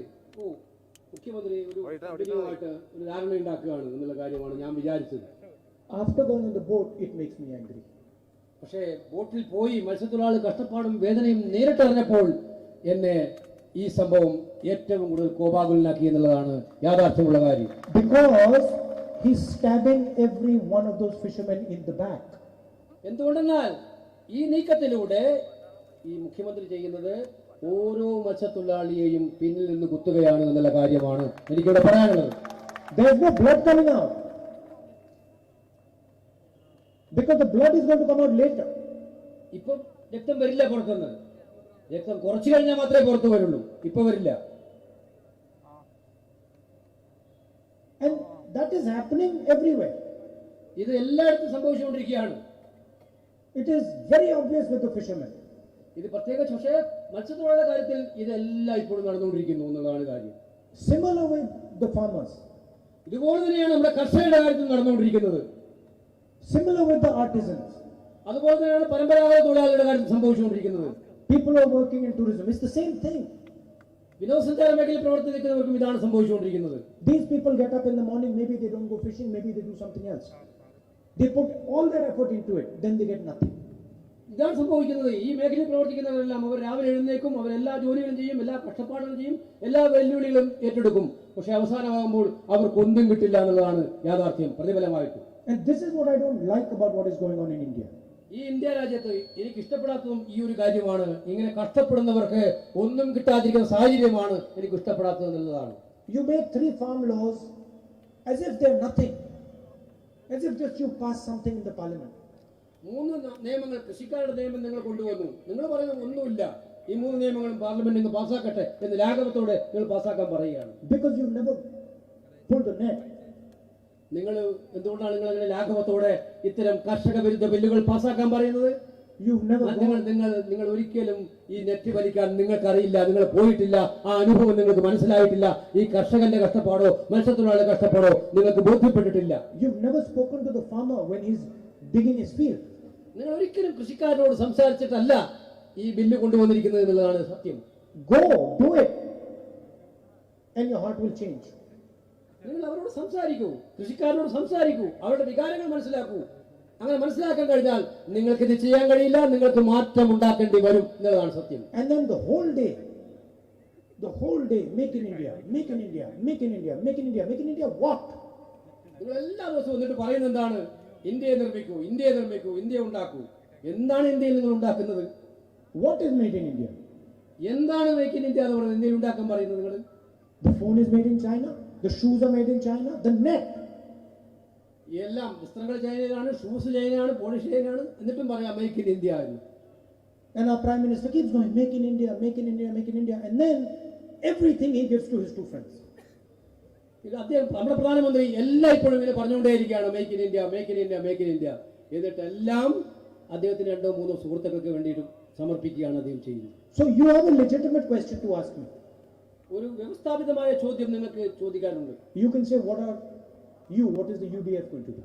മുഖ്യമന്ത്രി ഒരു കമ്പനിയുമായിട്ട് ഒരു ധാരണ ഉണ്ടാക്കുകയാണ് എന്നുള്ള കാര്യമാണ് ഞാൻ വിചാരിച്ചത്. After going on the boat, it makes me angry. പക്ഷേ ബോട്ടിൽ പോയി മത്സ്യത്തൊഴിലാളി കഷ്ടപ്പാടും വേദനയും നേരിട്ടറിഞ്ഞപ്പോൾ എന്നെ ഈ സംഭവം ഏറ്റവും കൂടുതൽ കോപാകുലനാക്കി എന്നുള്ളതാണ് യാഥാർത്ഥ്യമുള്ള കാര്യം. Because he's stabbing every one of those fishermen in the back. എന്തുകൊണ്ടെന്നാൽ ഈ നീക്കത്തിലൂടെ ഈ മുഖ്യമന്ത്രി ചെയ്യുന്നത് ഓരോ മത്സ്യത്തൊഴിലാളിയെയും പിന്നിൽ നിന്ന് കുത്തുകയാണ് എന്നുള്ള കാര്യമാണ് എനിക്കിവിടെ പറയാനുള്ളത്. There is no blood coming out. Because the blood is going to come out later. ഇപ്പം രക്തം വരില്ല പുറത്തുനിന്ന്, രക്തം കുറച്ചു കഴിഞ്ഞാൽ മാത്രമേ പുറത്തു വരുള്ളൂ, ഇപ്പൊ വരില്ല. And that is happening everywhere. ഇത് എല്ലായിടത്തും സംഭവിച്ചുകൊണ്ടിരിക്കുകയാണ്. It is very obvious with the fishermen. ഇത് പ്രത്യേകിച്ച് പക്ഷേ മത്സ്യത്തൊഴിലാളിയുടെ കാര്യത്തിൽ ഇതെല്ലാം ഇപ്പോഴും നടന്നുകൊണ്ടിരിക്കുന്നു എന്നുള്ളതാണ് കാര്യം. Similar with the farmers. ഇതുപോലെ തന്നെയാണ് നമ്മുടെ കർഷകരുടെ കാര്യത്തിൽ നടന്നുകൊണ്ടിരിക്കുന്നത്. Similar with the artisans. അതുപോലെ തന്നെയാണ് പരമ്പരാഗത തൊഴിലാളികളുടെ കാര്യത്തിൽ സംഭവിച്ചുകൊണ്ടിരിക്കുന്നത്. People who are working in tourism, it's the same thing. വിനോദസഞ്ചാര മേഖലയിൽ പ്രവർത്തിക്കുന്നവർക്കും ഇതാണ് സംഭവിച്ചുകൊണ്ടിരിക്കുന്നത്. These people get up in the morning, maybe they don't go fishing, maybe they do something else. They put all their effort into it, then they get nothing. ഇതാണ് സംഭവിക്കുന്നത്. ഈ മേഖലയിൽ പ്രവർത്തിക്കുന്നവരെല്ലാം അവർ രാവിലെ എഴുന്നേക്കും, അവരെല്ലാ ജോലികളും ചെയ്യും, എല്ലാ കഷ്ടപ്പാടുകളും ചെയ്യും, എല്ലാ വെല്ലുവിളികളും ഏറ്റെടുക്കും. പക്ഷെ അവസാനമാകുമ്പോൾ അവർക്കൊന്നും കിട്ടില്ല എന്നുള്ളതാണ് യാഥാർത്ഥ്യം പ്രതിഫലമായിട്ട്. And this is what I don't like about what is going on in India. ഈ ഇന്ത്യ രാജ്യത്ത് എനിക്ക് ഇഷ്ടപ്പെടാത്തതും ഈ ഒരു കാര്യമാണ്. ഇങ്ങനെ കഷ്ടപ്പെടുന്നവർക്ക് ഒന്നും കിട്ടാതിരിക്കുന്ന സാഹചര്യമാണ് എനിക്ക് ഇഷ്ടപ്പെടാത്തത് എന്നുള്ളതാണ്. You make 3 farm laws as if they're nothing. As if just you pass something in the parliament. മൂന്ന് നിയമങ്ങൾ, കൃഷിക്കാരുടെ നിയമം നിങ്ങൾ കൊണ്ടുവന്നു. നിങ്ങൾ പറയുന്നത് ഒന്നുമില്ല, ഈ മൂന്ന് നിയമങ്ങളും പാർലമെന്റ് ഇന്ന് പാസ്സാക്കട്ടെ എന്ന് ലാഘവത്തോടെ നിങ്ങൾ പാസ്സാക്കാൻ പറയുകയാണ്. Because you never pulled the net. നിങ്ങൾ എന്തുകൊണ്ടാണ് നിങ്ങൾ അങ്ങനെ ലാഘവത്തോടെ ഇത്തരം കർഷക വിരുദ്ധ ബില്ലുകൾ പാസ്സാക്കാൻ പറയുന്നത്? You've never നിങ്ങൾ ഒരിക്കലും ഈ നെറ്റ് വലിക്കാൻ നിങ്ങൾക്കറിയില്ല, നിങ്ങൾ പോയിട്ടില്ല, ആ അനുഭവം നിങ്ങൾക്ക് മനസ്സിലായിട്ടില്ല. ഈ കർഷകന്റെ കഷ്ടപ്പാടോ മത്സ്യത്തൊഴിലാളിയുടെ കഷ്ടപ്പാടോ നിങ്ങൾക്ക് ബോധ്യപ്പെട്ടിട്ടില്ല. You've never spoken to the farmer when he's digging his field. നിങ്ങൾ ഒരിക്കലും കൃഷിക്കാരനോട് സംസാരിച്ചിട്ടല്ല ഈ ബില്ല് കൊണ്ടുവന്നിരിക്കുന്നത് എന്നുള്ളതാണ് സത്യം. Go, do it, and your heart will change. നിങ്ങൾ അവരോട് സംസാരിക്കൂ, കൃഷിക്കാരനോട് സംസാരിക്കൂ, അവരുടെ വികാരങ്ങൾ മനസ്സിലാക്കൂ. അങ്ങനെ മനസ്സിലാക്കാൻ കഴിഞ്ഞാൽ നിങ്ങൾക്ക് ഇത് ചെയ്യാൻ കഴിയില്ല, നിങ്ങൾക്ക് മാറ്റം ഉണ്ടാക്കേണ്ടി വരും എന്നുള്ളതാണ് സത്യം. And then the whole day, make in India, make in India, make in India, make in India, make in India. What? നിങ്ങൾ എല്ലാ ദിവസവും എന്നിട്ട് പറയുന്നത് എന്താണ്? ഇന്ത്യയെ നിർമ്മിക്കൂ, ഇന്ത്യയെ നിർമ്മിക്കൂ, ഇന്ത്യ ഉണ്ടാക്കൂ. എന്താണ് ഇന്ത്യയിൽ നിങ്ങൾ ഉണ്ടാക്കുന്നത്? What is made in India? എന്താണ് മേക്ക് ഇൻ ഇന്ത്യ എന്ന് പറയുന്നത്? ഇന്ത്യയിൽ ഉണ്ടാക്കാൻ പറയുന്നത് നിങ്ങൾ? The phone is made in China, the shoes are made in China, the net. എല്ലാം വസ്ത്രങ്ങൾ ചൈനയിലാണ്, ഷൂസ് ചൈനയാണ്, പോളിഷ് ചൈനയാണ്, എന്നിട്ടും പറയാം മേക്ക് ഇൻ ഇന്ത്യ എന്ന്. And our prime minister keeps going, make in India, make in India, make in India, and then everything he gives to his two friends. ഇത് അദ്ദേഹം, നമ്മുടെ പ്രധാനമന്ത്രി എല്ലായ്പ്പോഴും ഇങ്ങനെ പറഞ്ഞുകൊണ്ടേയിരിക്കുകയാണ് make in India, make in India, make in India. എന്നിട്ടെല്ലാം അദ്ദേഹത്തിന് രണ്ടോ മൂന്നോ സുഹൃത്തുക്കൾക്ക് വേണ്ടിയിട്ട് സമർപ്പിക്കുകയാണ് അദ്ദേഹം ചെയ്യുന്നത്. So you have a legitimate question to ask me. ഒരു വ്യവസ്ഥാപിതമായ ചോദ്യം നിങ്ങൾക്ക് ചോദിക്കാനുണ്ട്. You can say, what is the UDF going to do?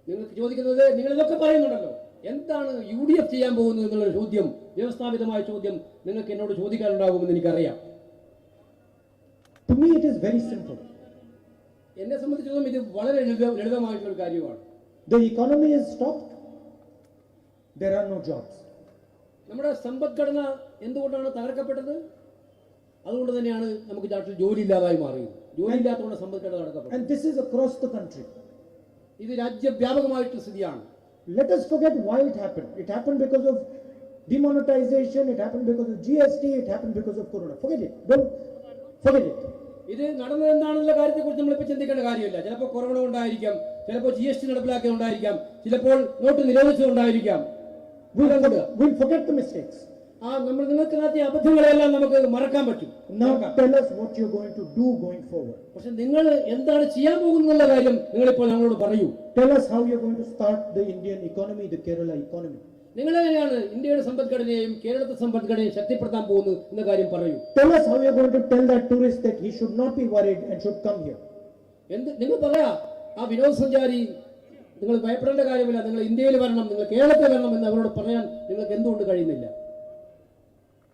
നിങ്ങൾക്ക് ചോദിക്കുന്നത്, നിങ്ങൾ ഇതൊക്കെ പറയുന്നുണ്ടല്ലോ, എന്താണ് UDF ചെയ്യാൻ പോകുന്നത് എന്നുള്ള ചോദ്യം, വ്യവസ്ഥാപിതമായ ചോദ്യം നിങ്ങൾക്ക് എന്നോട് ചോദിക്കാനുണ്ടാകുമെന്ന് എനിക്കറിയാം. To me it is very simple. എന്നെ സംബന്ധിച്ചിടത്തോളം ഇത് വളരെ ലളിതമായിട്ടുള്ള ഒരു കാര്യമാണ്. The economy is stopped. There are no jobs. നമ്മുടെ സമ്പദ്ഘടന എന്തുകൊണ്ടാണ് തകർക്കപ്പെട്ടത്? അതുകൊണ്ട് തന്നെയാണ് നമുക്ക് നാട്ടിൽ ജോലി ഇല്ലാതായി മാറിയത്. ജോലി ഇല്ലാത്തതുകൊണ്ട് സമ്പദ്ഘടന തകർക്കപ്പെട്ടു. And this is across the country. ഇത് രാജ്യവ്യാപകമായിട്ടുള്ള സ്ഥിതിയാണ്. Let us forget why it happened. It happened because of demonetization, it happened because of GST, it happened because of Corona. Forget it. Don't forget it. ഇത് നടന്നത് എന്താണെന്നുള്ള കാര്യത്തെക്കുറിച്ച് നമ്മളിപ്പോൾ ചിന്തിക്കേണ്ട കാര്യമില്ല. ചിലപ്പോൾ കൊറോണ ഉണ്ടായിരിക്കാം, ചിലപ്പോൾ GST നടപ്പിലാക്കിയതുണ്ടായിരിക്കാം, ചിലപ്പോൾ not നിരോധിച്ചതുണ്ടായിരിക്കാം. We'll forget the mistakes. നമ്മൾ നിങ്ങൾക്ക് നടത്തിയ അബദ്ധങ്ങളെല്ലാം നമുക്ക് മറക്കാൻ പറ്റും. Now tell us what you're going to do going forward. പക്ഷെ നിങ്ങൾ എന്താണ് ചെയ്യാൻ പോകുന്നുള്ള കാര്യം നിങ്ങളിപ്പോൾ ഞങ്ങളോട് പറയൂ. Tell us how you're going to start the Indian economy, the Kerala economy. നിങ്ങൾ എങ്ങനെയാണ് ഇന്ത്യയുടെ സമ്പദ്ഘടനയെയും കേരളത്തെ സമ്പദ്ഘടനയും ശക്തിപ്പെടുത്താൻ പോകുന്നത് എന്ന കാര്യം പറയൂ. Tell us how you're going to tell that tourist that he should not be worried and should come here. നിങ്ങൾ പറയാ, ആ വിനോദസഞ്ചാരി നിങ്ങൾ ഭയപ്പെടേണ്ട കാര്യമില്ല, നിങ്ങൾ ഇന്ത്യയിൽ വരണം, നിങ്ങൾ കേരളത്തിൽ വരണം എന്ന് അവരോട് പറയാൻ നിങ്ങൾക്ക് എന്തുകൊണ്ട് കഴിയുന്നില്ല?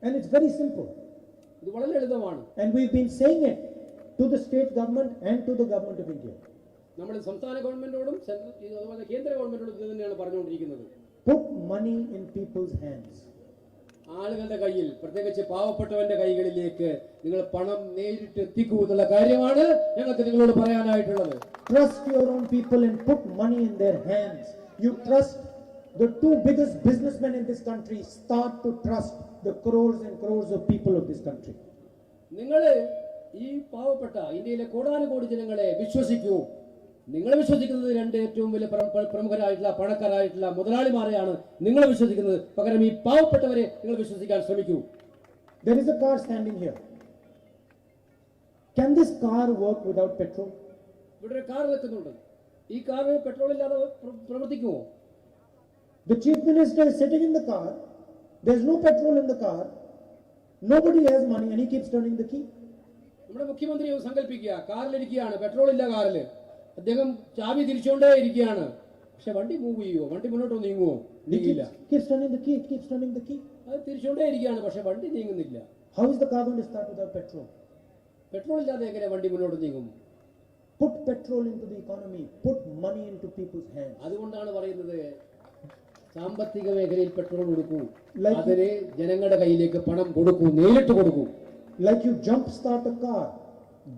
And it's very simple. ഇത് വളരെ ലളിതമാണ്. And we've been saying it to the state government and to the government of India. നമ്മൾ സംസ്ഥാന ഗവൺമെന്റോടും അതുപോലെ കേന്ദ്ര ഗവൺമെന്റോടും ഇത് തന്നെയാണ് പറഞ്ഞുകൊണ്ടിരിക്കുന്നത്. Put money in people's hands. ആളുകളുടെ കയ്യിൽ, പ്രത്യേകിച്ച് പാവപ്പെട്ടവന്റെ കൈകളിലേക്ക് നിങ്ങൾ പണം നേരിട്ട് എത്തിക്കൂ എന്നുള്ള കാര്യമാണ് ഞങ്ങൾക്ക് നിങ്ങളോട് പറയാനായിട്ടുള്ളത്. Trust your own people and put money in their hands. You trust the two biggest businessmen in this country. Start to trust the crores and crores of people of this country. നിങ്ങൾ ഈ പാവപ്പെട്ട ഇന്ത്യയിലെ കോടാനുകോടി ജനങ്ങളെ വിശ്വസിക്കൂ. നിങ്ങൾ വിശ്വസിക്കുന്നത് രണ്ട് ഏറ്റവും വലിയ പ്രമുഖരായിട്ടുള്ള പണക്കാരായിട്ടുള്ള മുതലാളിമാരെയാണ് നിങ്ങൾ വിശ്വസിക്കുന്നത്. പകരം ഈ പാവപ്പെട്ടവരെ നിങ്ങൾ വിശ്വസിക്കാൻ ശ്രമിക്കൂ. There is a car standing here. Can this car work without petrol? ഇവിടെ ഒരു കാർ നിൽക്കുന്നുണ്ട്. ഈ കാർ പെട്രോൾ ഇല്ലാതെ പ്രവർത്തിക്കുമോ? The chief minister is sitting in the car. There's no petrol in the car. Nobody has money and he keeps turning the key. നമ്മുടെ മുഖ്യമന്ത്രി സങ്കല്പിക്കുക, കാറിലിരിക്കുകയാണ്, പെട്രോൾ ഇല്ല കാറില്, അദ്ദേഹം ചാവി തിരിച്ചുകൊണ്ടേ ഇരിക്കുകയാണ്. പക്ഷെ വണ്ടി മൂവ് ചെയ്യുമോ? വണ്ടി മുന്നോട്ട് നീങ്ങുമോ? നീങ്ങില്ല. Keeps turning the key. It keeps turning the key. അത് തിരിച്ചുകൊണ്ടേ ഇരിക്കുകയാണ്, പക്ഷെ വണ്ടി നീങ്ങുന്നില്ല. How is the car going to start without petrol? Petrol ഇല്ലാതെ എങ്ങനെ വണ്ടി മുന്നോട്ട് നീങ്ങും? Put petrol into the economy. Put money into people's hands. അതുകൊണ്ടാണ് പറയുന്നത്, സാമ്പത്തിക മേഖലയിൽ പെട്രോൾ കൊടുക്കൂ, അതിന് ജനങ്ങളുടെ കയ്യിലേക്ക് പണം കൊടുക്കൂ, നേരിട്ട് കൊടുക്കൂ. Like you jumpstart a car,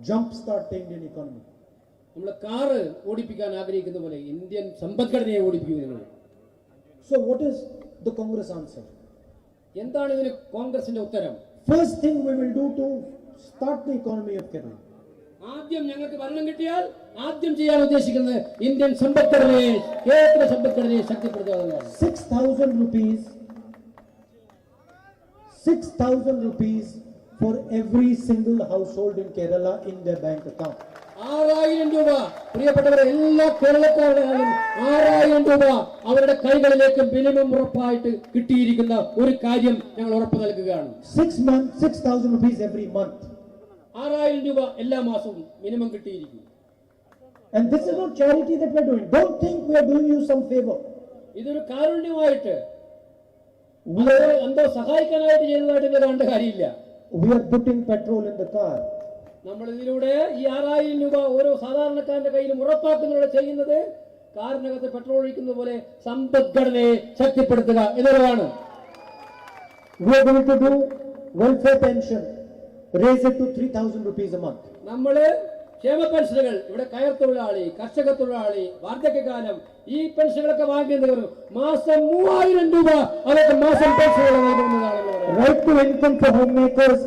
jumpstart the Indian economy. നമ്മൾ കാറ് ഓടിപ്പിക്കാൻ ആഗ്രഹിക്കുന്ന പോലെ ഇന്ത്യൻ സമ്പദ്ഘടനയെ ഓടിപ്പിക്കൂ നിങ്ങൾ. So what is the Congress answer? എന്താണ് ഇതിന് കോൺഗ്രസിന്റെ ഉത്തരം? First thing we will do to start the economy of Kerala. ആദ്യം ഞങ്ങൾക്ക് ഭരണം കിട്ടിയാൽ ആദ്യം ചെയ്യാൻ ഉദ്ദേശിക്കുന്നത് ഇന്ത്യൻ സമ്പദ്ഘടനയെ, കേന്ദ്ര സമ്പദ്ഘടനയെ ശക്തിപ്പെടുത്തുക എന്നതാണ്. 6,000 rupees for every single household in Kerala in their bank account. 6,000 രൂപ പ്രിയപ്പെട്ടവരെ, എല്ലാ കേരളക്കാരുടെ 6,000 രൂപ അവരുടെ കൈകളിലേക്ക് മിനിമം ഉറപ്പായിട്ട് കിട്ടിയിരിക്കുന്ന ഒരു കാര്യം ഞങ്ങൾ ഉറപ്പ് നൽകുകയാണ്. 6,000 rupees every month. 6,000 രൂപ എല്ലാ മാസവും minimum കിട്ടിയിരിക്കും. And this is not charity that we are doing. Don't think we are doing you some favor. ഇതൊരു കാരുണ്യമായിട്ട് We are, എന്തോ സഹായിക്കാനായിട്ട് ചെയ്തതായിട്ട് കണ്ട കാര്യമില്ല. we are putting petrol in the car. നമ്മൾ ഇതിലൂടെ ഈ 6,000 രൂപ ഓരോ സാധാരണക്കാരന്റെ കയ്യിലും ഉറപ്പാക്കുന്നതിലൂടെ ചെയ്യുന്നത് കാറിനകത്ത് പെട്രോൾ ഒഴിക്കുന്ന പോലെ സമ്പദ്ഘടനയെ ശക്തിപ്പെടുത്തുക എന്നുള്ളതാണ്. We are going to do welfare pension, raise it to 3,000 rupees a month. നമ്മള് ക്ഷേമ പെൻഷനുകൾ, ഇവിടെ കയർ തൊഴിലാളി, കർഷക തൊഴിലാളി, വാർദ്ധക്യകാലം, ഈ പെൻഷനുകളൊക്കെ വാങ്ങിയത് മാസം 3,000 രൂപ അവർക്ക് മാസം പെൻഷനുകൾ നൽകുന്നതാണല്ലോ. Right to income for homemakers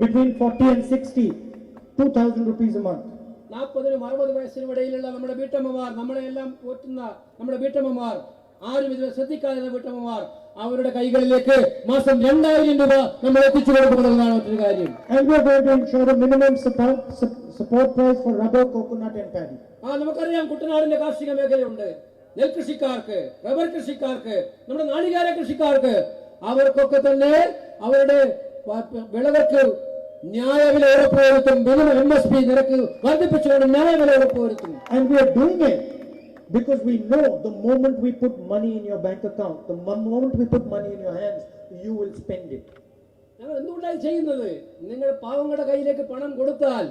between 40 and 60, 2,000 rupees a month. 40-നും 60 വയസ്സിനും ഇടയിലുള്ള നമ്മുടെ വീട്ടമ്മമാർ, നമ്മളെ എല്ലാം പോറ്റുന്ന നമ്മുടെ വീട്ടമ്മമാർ, ആരും ഇതിനെ ശ്രദ്ധിക്കാതെ വീട്ടമ്മമാർ, അവരുടെ കൈകളിലേക്ക് മാസം 2,000 രൂപ നമ്മൾ എത്തിച്ചു കൊടുക്കുന്നതാണ് മറ്റൊരു കാര്യം. And we are going to ensure a minimum support price for rubber, coconut and paddy. നമുക്കറിയാം കുട്ടനാടിന്റെ കാർഷിക മേഖലയുണ്ട്. നെൽകൃഷിക്കാർക്ക്, റബ്ബർ കൃഷിക്കാർക്ക്, നമ്മുടെ നാളികേര കൃഷിക്കാർക്ക്, അവർക്കൊക്കെ തന്നെ അവരുടെ വിളകൾക്ക് ന്യായവില ഉറപ്പുവരുത്തും. മിനിമം MSP നിരക്ക് വർദ്ധിപ്പിച്ചുകൊണ്ട് ന്യായവില ഉറപ്പുവരുത്തും. And we are doing it because we know the moment we put money in your bank account, the moment we put money in your hands, you will spend it. ഞങ്ങൾ എന്തുകൊണ്ടാണ് ചെയ്യുന്നത്? നിങ്ങൾ പാവങ്ങളുടെ കയ്യിലേക്ക് പണം കൊടുത്താൽ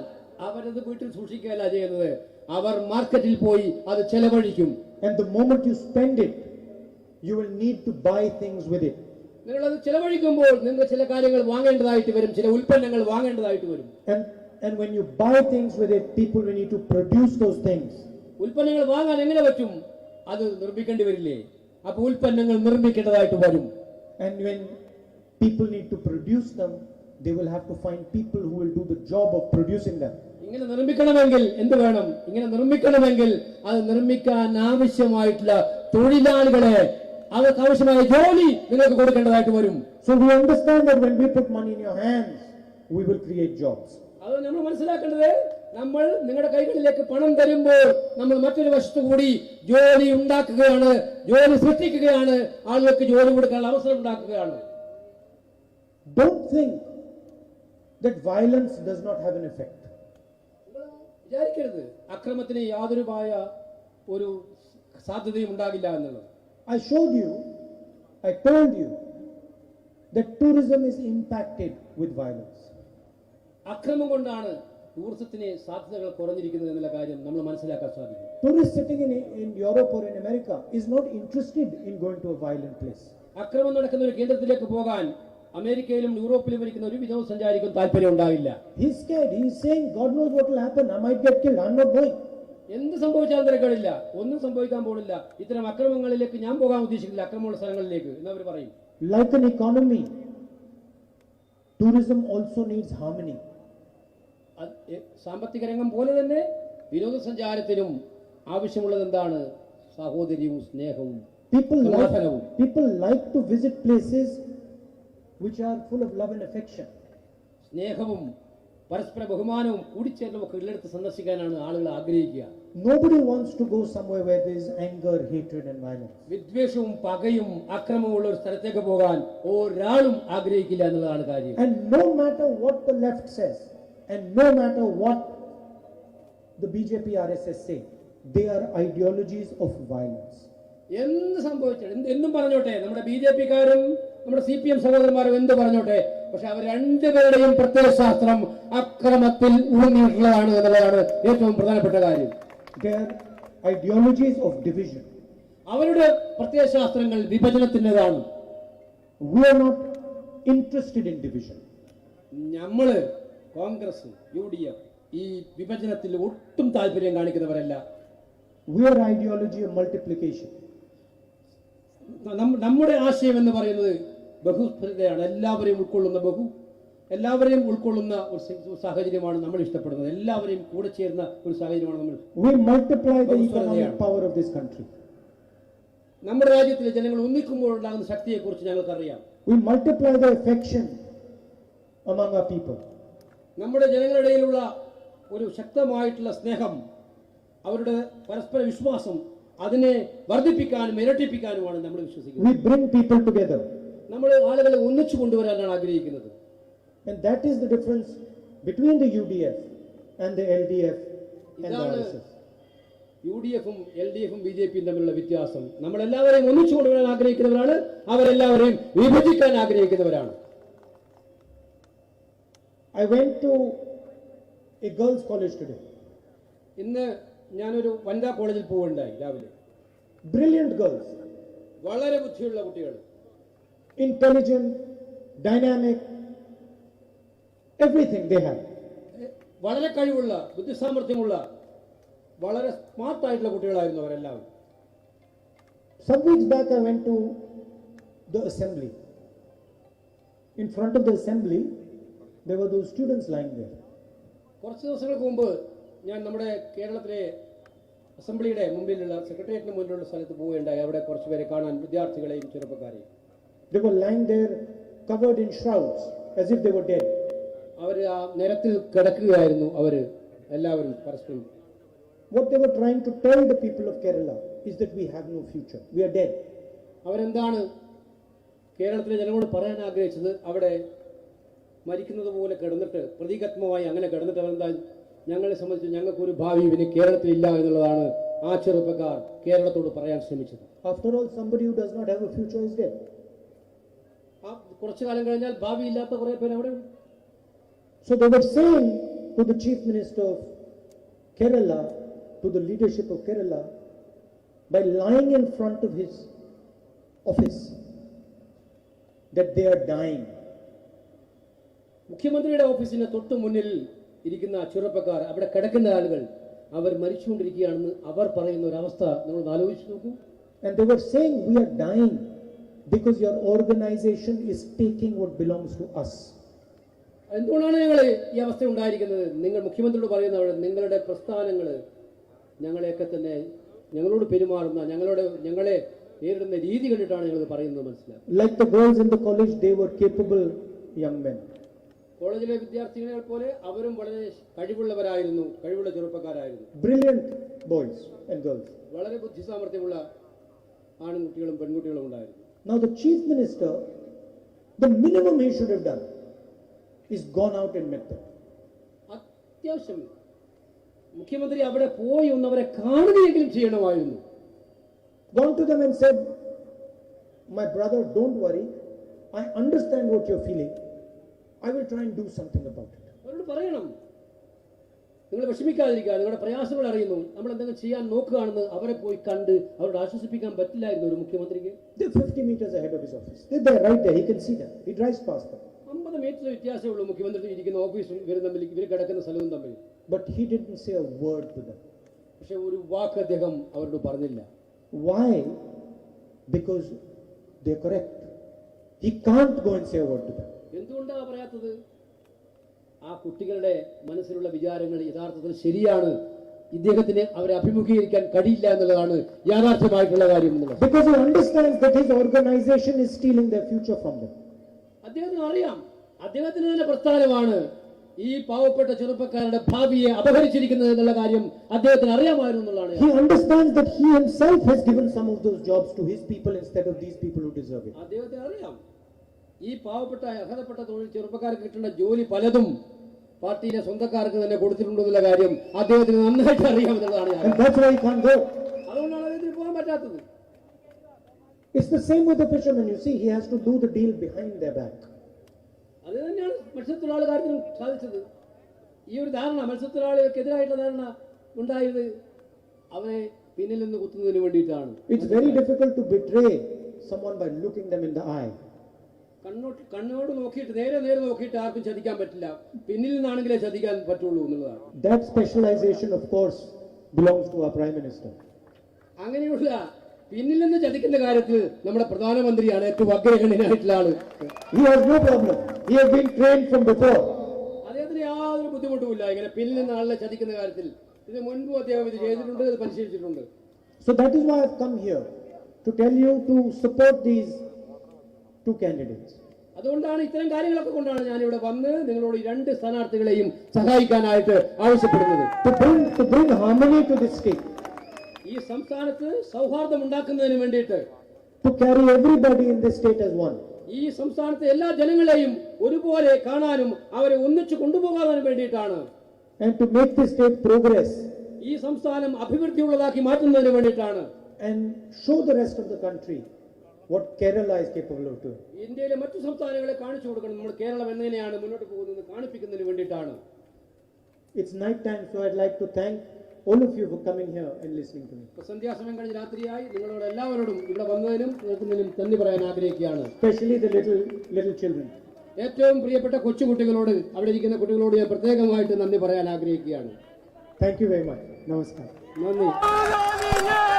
അവരത് വീട്ടിൽ സൂക്ഷിക്കുകയല്ല ചെയ്യുന്നത്, അവർ മാർക്കറ്റിൽ പോയി അത് ചെലവഴിക്കും. And the moment you spend it, you will need to buy things with it. നിങ്ങളത് ചെലവഴിക്കുമ്പോൾ നിങ്ങൾ ചില കാര്യങ്ങൾ വാങ്ങേണ്ടതായിട്ട് വരും, ചില ഉൽപ്പന്നങ്ങൾ വാങ്ങേണ്ടതായിട്ട് വരും. And when you buy things with it, people will need to produce those things. ഉൽപ്പന്നങ്ങൾ വാങ്ങാൻ എങ്ങനെ പറ്റും? അത് നിർമ്മിക്കേണ്ടി വരില്ലേ? അപ്പൊ ഉൽപ്പന്നങ്ങൾ നിർമ്മിക്കേണ്ടതായിട്ട് വരും. And when people need to produce them, they will have to find people who will do the job of producing them. ഇങ്ങനെ നിർമ്മിക്കണമെങ്കിൽ എന്ത് വേണം? ഇങ്ങനെ നിർമ്മിക്കണമെങ്കിൽ അത് നിർമ്മിക്കാൻ ആവശ്യമായിട്ടുള്ള തൊഴിലാളികളെ, അവർക്ക് ആവശ്യമായ ജോലി നിങ്ങൾക്ക് കൊടുക്കേണ്ടതായിട്ട് വരും. So we understand that when we put money in your hands, we will create jobs. അത് നമ്മൾ മനസ്സിലാക്കേണ്ടത്, നമ്മൾ നിങ്ങളുടെ കൈകളിലേക്ക് പണം തരുമ്പോൾ നമ്മൾ മറ്റൊരു വശത്തു കൂടി ജോലി ഉണ്ടാക്കുകയാണ്, ജോലി സൃഷ്ടിക്കുകയാണ്, ആളുകൾക്ക് ജോലി കൊടുക്കാനുള്ള അവസരം ഉണ്ടാക്കുകയാണ്. Don't think that violence does not have an effect. വിചാരിക്കരുത് അക്രമത്തിന് യാതൊരുമായ ഒരു സാധ്യതയും ഉണ്ടാകില്ല എന്നുള്ളത്. I told you that tourism is impacted with violence. അക്രമം കൊണ്ടാണ് ടൂറിസത്തിന് സാധ്യതകൾ കുറഞ്ഞിരിക്കുന്നത് എന്നുള്ള കാര്യം നമ്മൾ മനസ്സിലാക്കാൻ സാധിക്കും. Tourists sitting in Europe or in America is not interested in going to a violent place. അക്രമം നടക്കുന്ന ഒരു കേന്ദ്രത്തിലേക്ക് പോകാൻ അമേരിക്കയിലും യൂറോപ്പിലും ഇരിക്കുന്ന ഒരു വിനോദസഞ്ചാരിക്കും താല്പര്യം ഉണ്ടാവില്ല. He's scared. He's saying, God knows what will happen. I might get killed. I'm not going. എന്ത് സംഭവിച്ചാലും തിരക്കേടില്ല, ഒന്നും സംഭവിക്കാൻ പോണില്ല, ഇത്തരം അക്രമങ്ങളിലേക്ക് ഞാൻ പോകാൻ ഉദ്ദേശിക്കുന്നില്ല, അക്രമമുള്ള സ്ഥലങ്ങളിലേക്ക് എന്നവർ പറയും. Like an economy, tourism also needs harmony. സാമ്പത്തിക രംഗം പോലെ തന്നെ വിനോദസഞ്ചാരത്തിനും ആവശ്യമുള്ളത് എന്താണ്? സാഹോദര്യവും സ്നേഹവും സമാധാനവും. People like to visit places which are full of love and affection. സ്നേഹവും പരസ്പര ബഹുമാനവും കൂടിച്ചേരലുമൊക്കെ ഉള്ളിടത്ത് സന്ദർശിക്കാനാണ് ആളുകൾ ആഗ്രഹിക്കുക. Nobody wants to go somewhere where there is anger, hatred and violence. വിദ്വേഷവും പകയും അക്രമവും ഉള്ള ഒരു സ്ഥലത്തേക്ക് പോകാൻ ഒരാളും ആഗ്രഹിക്കില്ല എന്നുള്ളതാണ് കാര്യം. And no matter what the left says, and no matter what the BJP RSS say, they are ideologies of violence. എന്ത് സംഭവിച്ചാലും എന്നും പറഞ്ഞോട്ടെ, നമ്മുടെ BJP-കാരും നമ്മുടെ CPM സഹോദരന്മാരും എന്ത് പറഞ്ഞോട്ടെ, പക്ഷെ അവർ രണ്ടുപേരുടെയും പ്രത്യയശാസ്ത്രം അക്രമത്തിൽ ഊന്നിയിട്ടുള്ളതാണ് എന്നുള്ളതാണ് ഏറ്റവും പ്രധാനപ്പെട്ട കാര്യം. They are ideologies of division. അവരുടെ പ്രത്യയശാസ്ത്രങ്ങൾ വിഭജനത്തിൻ്റെതാണ്. We are not interested in division. നമ്മള് കോൺഗ്രസ് UDF ഈ വിഭജനത്തിൽ ഒട്ടും താല്പര്യം കാണിക്കുന്നവരല്ല. We are ideology of multiplication. നമ്മുടെ ആശയം എന്ന് പറയുന്നത് ബഹുസ്വരതയാണ്, എല്ലാവരെയും ഉൾക്കൊള്ളുന്ന എല്ലാവരെയും ഉൾക്കൊള്ളുന്ന ഒരു സാഹചര്യമാണ് നമ്മൾ ഇഷ്ടപ്പെടുന്നത്. എല്ലാവരെയും കൂടെ ചേരുന്ന ഒരു സാഹചര്യമാണ് നമ്മൾ. We multiply the economic power of this country. നമ്മുടെ രാജ്യത്തിലെ ജനങ്ങൾ ഒന്നിക്കുമ്പോൾ ഉണ്ടാകുന്ന ശക്തിയെക്കുറിച്ച് ഞങ്ങൾക്കറിയാം. We multiply the affection among our people. നമ്മുടെ ജനങ്ങളുടെ ഇടയിലുള്ള ഒരു ശക്തമായിട്ടുള്ള സ്നേഹം, അവരുടെ പരസ്പര വിശ്വാസം, അതിനെ വർദ്ധിപ്പിക്കാനും ഇരട്ടിപ്പിക്കാനുമാണ് നമ്മൾ വിശ്വസിക്കുന്നത്. We bring people together. നമ്മൾ ആളുകളെ ഒന്നിച്ചു കൊണ്ടുവരാനാണ് ആഗ്രഹിക്കുന്നത്. And that is the difference between the UDF and the LDF and the ഇതാണ് RSS. UDF-ഉം LDF-ഉം BJP-യും തമ്മിലുള്ള വ്യത്യാസം. നമ്മൾ എല്ലാവരെയും ഒന്നിച്ചു കൊണ്ടുവരാൻ ആഗ്രഹിക്കുന്നവരാണ്, അവരെല്ലാവരെയും വിഭജിക്കാൻ ആഗ്രഹിക്കുന്നവരാണ്. I went to a girls' college today. ഇന്ന് ഞാനൊരു വനിതാ കോളേജിൽ പോവുകയുണ്ടായി രാവിലെ. Brilliant girls, വളരെ ബുദ്ധിയുള്ള കുട്ടികൾ, intelligent, dynamic, everything they have. വളരെ കഴിവുള്ള, ബുദ്ധിസാമർഥ്യമുള്ള, വളരെ സ്മാർട്ടായിട്ടുള്ള കുട്ടികളായിരുന്നു അവരെല്ലാവരും. Some weeks back I went to the assembly. In front of the assembly, there were those students lying there. കുറച്ച് ദിവസങ്ങൾക്ക് മുമ്പ് ഞാൻ നമ്മുടെ കേരളത്തിലെ അസംബ്ലിയുടെ മുമ്പിലുള്ള സെക്രട്ടേറിയറ്റിന് മുന്നിലുള്ള സ്ഥലത്ത് പോവുകയുണ്ടായി. അവിടെ കുറച്ച് പേരെ കാണാൻ, വിദ്യാർത്ഥികളെയും ചെറുപ്പക്കാരെയും. They were lying there covered in shrouds as if they were dead. അവർ ആ നിരത്തിൽ കിടക്കുകയായിരുന്നു. അവർ എല്ലാവരും പരസ്പരം. What they were trying to tell the people of Kerala is that we have no future. We are dead. അവരെന്താണ് കേരളത്തിലെ ജനങ്ങളോട് പറയാൻ ആഗ്രഹിച്ചത്? അവിടെ മരിക്കുന്നത് പോലെ കിടന്നിട്ട്, പ്രതീകാത്മകമായി അങ്ങനെ കിടന്നിട്ട് അവരെന്താ, ഞങ്ങളെ സംബന്ധിച്ച് ഞങ്ങൾക്കൊരു ഭാവി ഇനി കേരളത്തിലില്ല എന്നുള്ളതാണ് ആ ചെറുപ്പക്കാർ കേരളത്തോട് പറയാൻ ശ്രമിച്ചത്. After all, somebody who does not have a future is dead. ആ കുറച്ചു കാലം കഴിഞ്ഞാൽ ഭാവിയില്ലാത്ത കുറെ പേര് അവിടെ. So they were saying to the Chief Minister of Kerala, to the leadership of Kerala, by lying in front of his office, that they are dying. മുഖ്യമന്ത്രിയുടെ ഓഫീസിന് തൊട്ട് മുന്നിൽ ഇരിക്കുന്ന ചെറുപ്പക്കാർ, അവിടെ കിടക്കുന്ന ആളുകൾ, അവർ മരിച്ചുകൊണ്ടിരിക്കുകയാണെന്ന് അവർ പറയുന്ന ഒരു അവസ്ഥ നമ്മൾ ആലോചിച്ച് നോക്കൂ. And they were saying, we are dying because your organization is taking what belongs to us. എന്തുകൊണ്ടാണ് ഞങ്ങൾ ഈ അവസ്ഥ ഉണ്ടായിരിക്കുന്നത്? നിങ്ങൾ മുഖ്യമന്ത്രിയോട് പറയുന്നവർ, നിങ്ങളുടെ പ്രസ്ഥാനങ്ങൾ ഞങ്ങളെയൊക്കെ തന്നെ, ഞങ്ങളോട് പെരുമാറുന്ന, ഞങ്ങളെ നേരിടുന്ന രീതി കണ്ടിട്ടാണ് ഞങ്ങൾ പറയുന്നത് മനസ്സിലാക്കുക. Like the girls in the college, they were capable young men. കോളേജിലെ വിദ്യാർത്ഥികളെ പോലെ അവരും വളരെ കഴിവുള്ളവരായിരുന്നു, കഴിവുള്ള ചെറുപ്പക്കാരായിരുന്നു. Brilliant boys and girls. വളരെ ബുദ്ധിസാമർഥ്യമുള്ള ആൺകുട്ടികളും പെൺകുട്ടികളും ഉണ്ടായിരുന്നു. Now the Chief Minister, the minimum he should have done is gone out and met them. അത്യാവശ്യം മുഖ്യമന്ത്രി അവിടെ പോയി ഒന്നവരെ കാണുകയെങ്കിലും ചെയ്യണമായിരുന്നു. Gone to them and said, my brother, don't worry, I understand what you're feeling. I will try and do something about it. അവരോട് പറയണം, നിങ്ങൾ വിഷമിക്കാതിരിക്കുക, നിങ്ങളുടെ പ്രയാസങ്ങൾ അറിയുന്നു, നമ്മൾ എന്തെങ്കിലും ചെയ്യാൻ നോക്കുകയാണെന്ന് അവരെ പോയി കണ്ട് അവരോട് ആശ്വസിപ്പിക്കാൻ പറ്റില്ലായിരുന്നു ഒരു മുഖ്യമന്ത്രിക്ക്. They're 50 meters ahead of his office. They're right there, he can see them. He drives past them. 50 metre വ്യത്യാസമേ ഉള്ളൂ മുഖ്യമന്ത്രി ഇരിക്കുന്ന ഓഫീസും ഇവർ തമ്മിൽ, ഇവർ കിടക്കുന്ന സ്ഥലവും തമ്മിൽ. But he didn't say a word to them. പക്ഷെ ഒരു വാക്ക് അദ്ദേഹം അവരോട് പറഞ്ഞില്ല. Why? Because they're correct. He can't go and say a word to them. എന്തുകൊണ്ടാണ് പറയാത്തത്? ആ കുട്ടികളുടെ മനസ്സിലുള്ള വിചാരങ്ങൾ യഥാർത്ഥത്തിൽ ശരിയാണ്. ഇദ്ദേഹത്തിന് അവരെ അഭിമുഖീകരിക്കാൻ കഴിയില്ല എന്നുള്ളതാണ് യാഥാർത്ഥ്യമായിട്ടുള്ള കാര്യം എന്നുള്ളത്. Because he understands that his organization is stealing their future from them. അദ്ദേഹത്തിന് അറിയാം, അദ്ദേഹത്തിന് തന്നെ പ്രസ്ഥാനമാണ് ഈ പാവപ്പെട്ട ചെറുപ്പക്കാരുടെ ഭാവിയെ അപഹരിച്ചിരിക്കുന്നത് എന്നുള്ള കാര്യം അദ്ദേഹത്തിന് അറിയാമായിരുന്നു എന്നുള്ളതാണ്. He understands that he himself has given some of those jobs to his people instead of these people who deserve it. അദ്ദേഹത്തിന് അറിയാം, ഈ പാവപ്പെട്ട അർഹതപ്പെട്ട തൊഴിൽ ചെറുപ്പക്കാർക്ക് കിട്ടുന്ന ജോലി പലതും പാർട്ടിയിലെ സ്വന്തക്കാർക്ക് തന്നെ കൊടുത്തിട്ടുണ്ടെന്നുള്ള കാര്യം അദ്ദേഹത്തിന് നന്നായിട്ട് അറിയാമെന്നുള്ളതാണ്. And that's why he can't go. അതുകൊണ്ടാണ് അദ്ദേഹത്തിന് പോകാൻ പറ്റാത്തത്. It's the same with the fishermen. You see, he has to do the deal behind their back. അത് തന്നെയാണ് മത്സ്യത്തൊഴിലാളി കാര്യത്തിനും സാധിച്ചത്. ഈ ഒരു ധാരണ, മത്സ്യത്തൊഴിലാളികൾക്കെതിരായിട്ടുള്ള ധാരണ ഉണ്ടായത് അവരെ പിന്നിൽ നിന്ന് കുത്തുന്നതിന് വേണ്ടിയിട്ടാണ്. It's very difficult to betray someone by looking them in the eye. കണ്ണോട് നോക്കിയിട്ട്, നേരെ നോക്കിയിട്ട് ആർക്കും ചതിക്കാൻ പറ്റില്ല. പിന്നിൽ നിന്നാണെങ്കിലേ ചതിക്കാൻ പറ്റുള്ളൂ എന്നുള്ളതാണ്. That specialization, of course, belongs to our Prime Minister. അങ്ങനെയുള്ള പിന്നിൽ നിന്ന് ചതിക്കുന്ന കാര്യത്തിൽ നമ്മുടെ പ്രധാനമന്ത്രിയാണ് ഏറ്റവും അഗ്രഗണ്യനായിട്ടുള്ള ആള്. He has no problem. He has been trained from before. അദ്ദേഹത്തിന് യാതൊരു ബുദ്ധിമുട്ടുമില്ല ഇങ്ങനെ പിന്നിൽ നിന്ന് ആളെ ചതിക്കുന്ന കാര്യത്തിൽ. ഇത് മുൻപും അദ്ദേഹം ഇത് ചെയ്തിട്ടുണ്ട്, ഇത് പരിശീലിച്ചിട്ടുണ്ട്. So that is why I have come here to tell you to support these two candidates. അതുകൊണ്ടാണ് ഇത്തരം കാര്യങ്ങളൊക്കെ കൊണ്ടാണ് ഞാൻ ഇവിടെ വന്ന് നിങ്ങളോട് ഈ രണ്ട് സ്ഥാനാർത്ഥികളെയും സഹായിക്കാനായിട്ട് ആവശ്യപ്പെടുന്നത്. To bring harmony to this state. ഈ സംസ്ഥാനത്ത് സൗഹാർദ്ദം ഉണ്ടാക്കുന്നതിന് വേണ്ടിയിട്ട്, To carry everybody in this state as one. ഈ സംസ്ഥാനത്തെ എല്ലാ ജനങ്ങളെയും ഒരുപോലെ കാണാനും അവരെ ഒന്നിച്ചു കൊണ്ടുപോകാനും വേണ്ടിയിട്ടാണ്. And to make this state progress. ഈ സംസ്ഥാനം അഭിവൃദ്ധിയുള്ളതാക്കി മാറ്റുന്നതിന് വേണ്ടിയിട്ടാണ്. And show the rest of the country what Kerala is capable of doing. ഇന്ത്യയിലെ മറ്റു സംസ്ഥാനങ്ങളെ കാണിച്ചു കൊടുക്കണം നമ്മൾ കേരളം എങ്ങനെയാണ് മുന്നോട്ട് പോകുന്നത് കാണിപ്പിക്കുന്നതിന് വേണ്ടിയിട്ടാണ്. It's night time, so I'd like to thank all of you for coming here and listening to me. സന്ധ്യാസമയം കഴിഞ്ഞ് രാത്രിയായി നിങ്ങളോട് എല്ലാവരോടും ഇവിടെ വന്നതിനും കേൾക്കുന്നതിനും നന്ദി പറയാൻ ആഗ്രഹിക്കുകയാണ്. Especially the little children. ഏറ്റവും പ്രിയപ്പെട്ട കൊച്ചുകുട്ടികളോട്, അവിടെ ഇരിക്കുന്ന കുട്ടികളോട് ഞാൻ പ്രത്യേകമായിട്ട് നന്ദി പറയാൻ ആഗ്രഹിക്കുകയാണ്. Thank you very much. Namaskar. നന്ദി.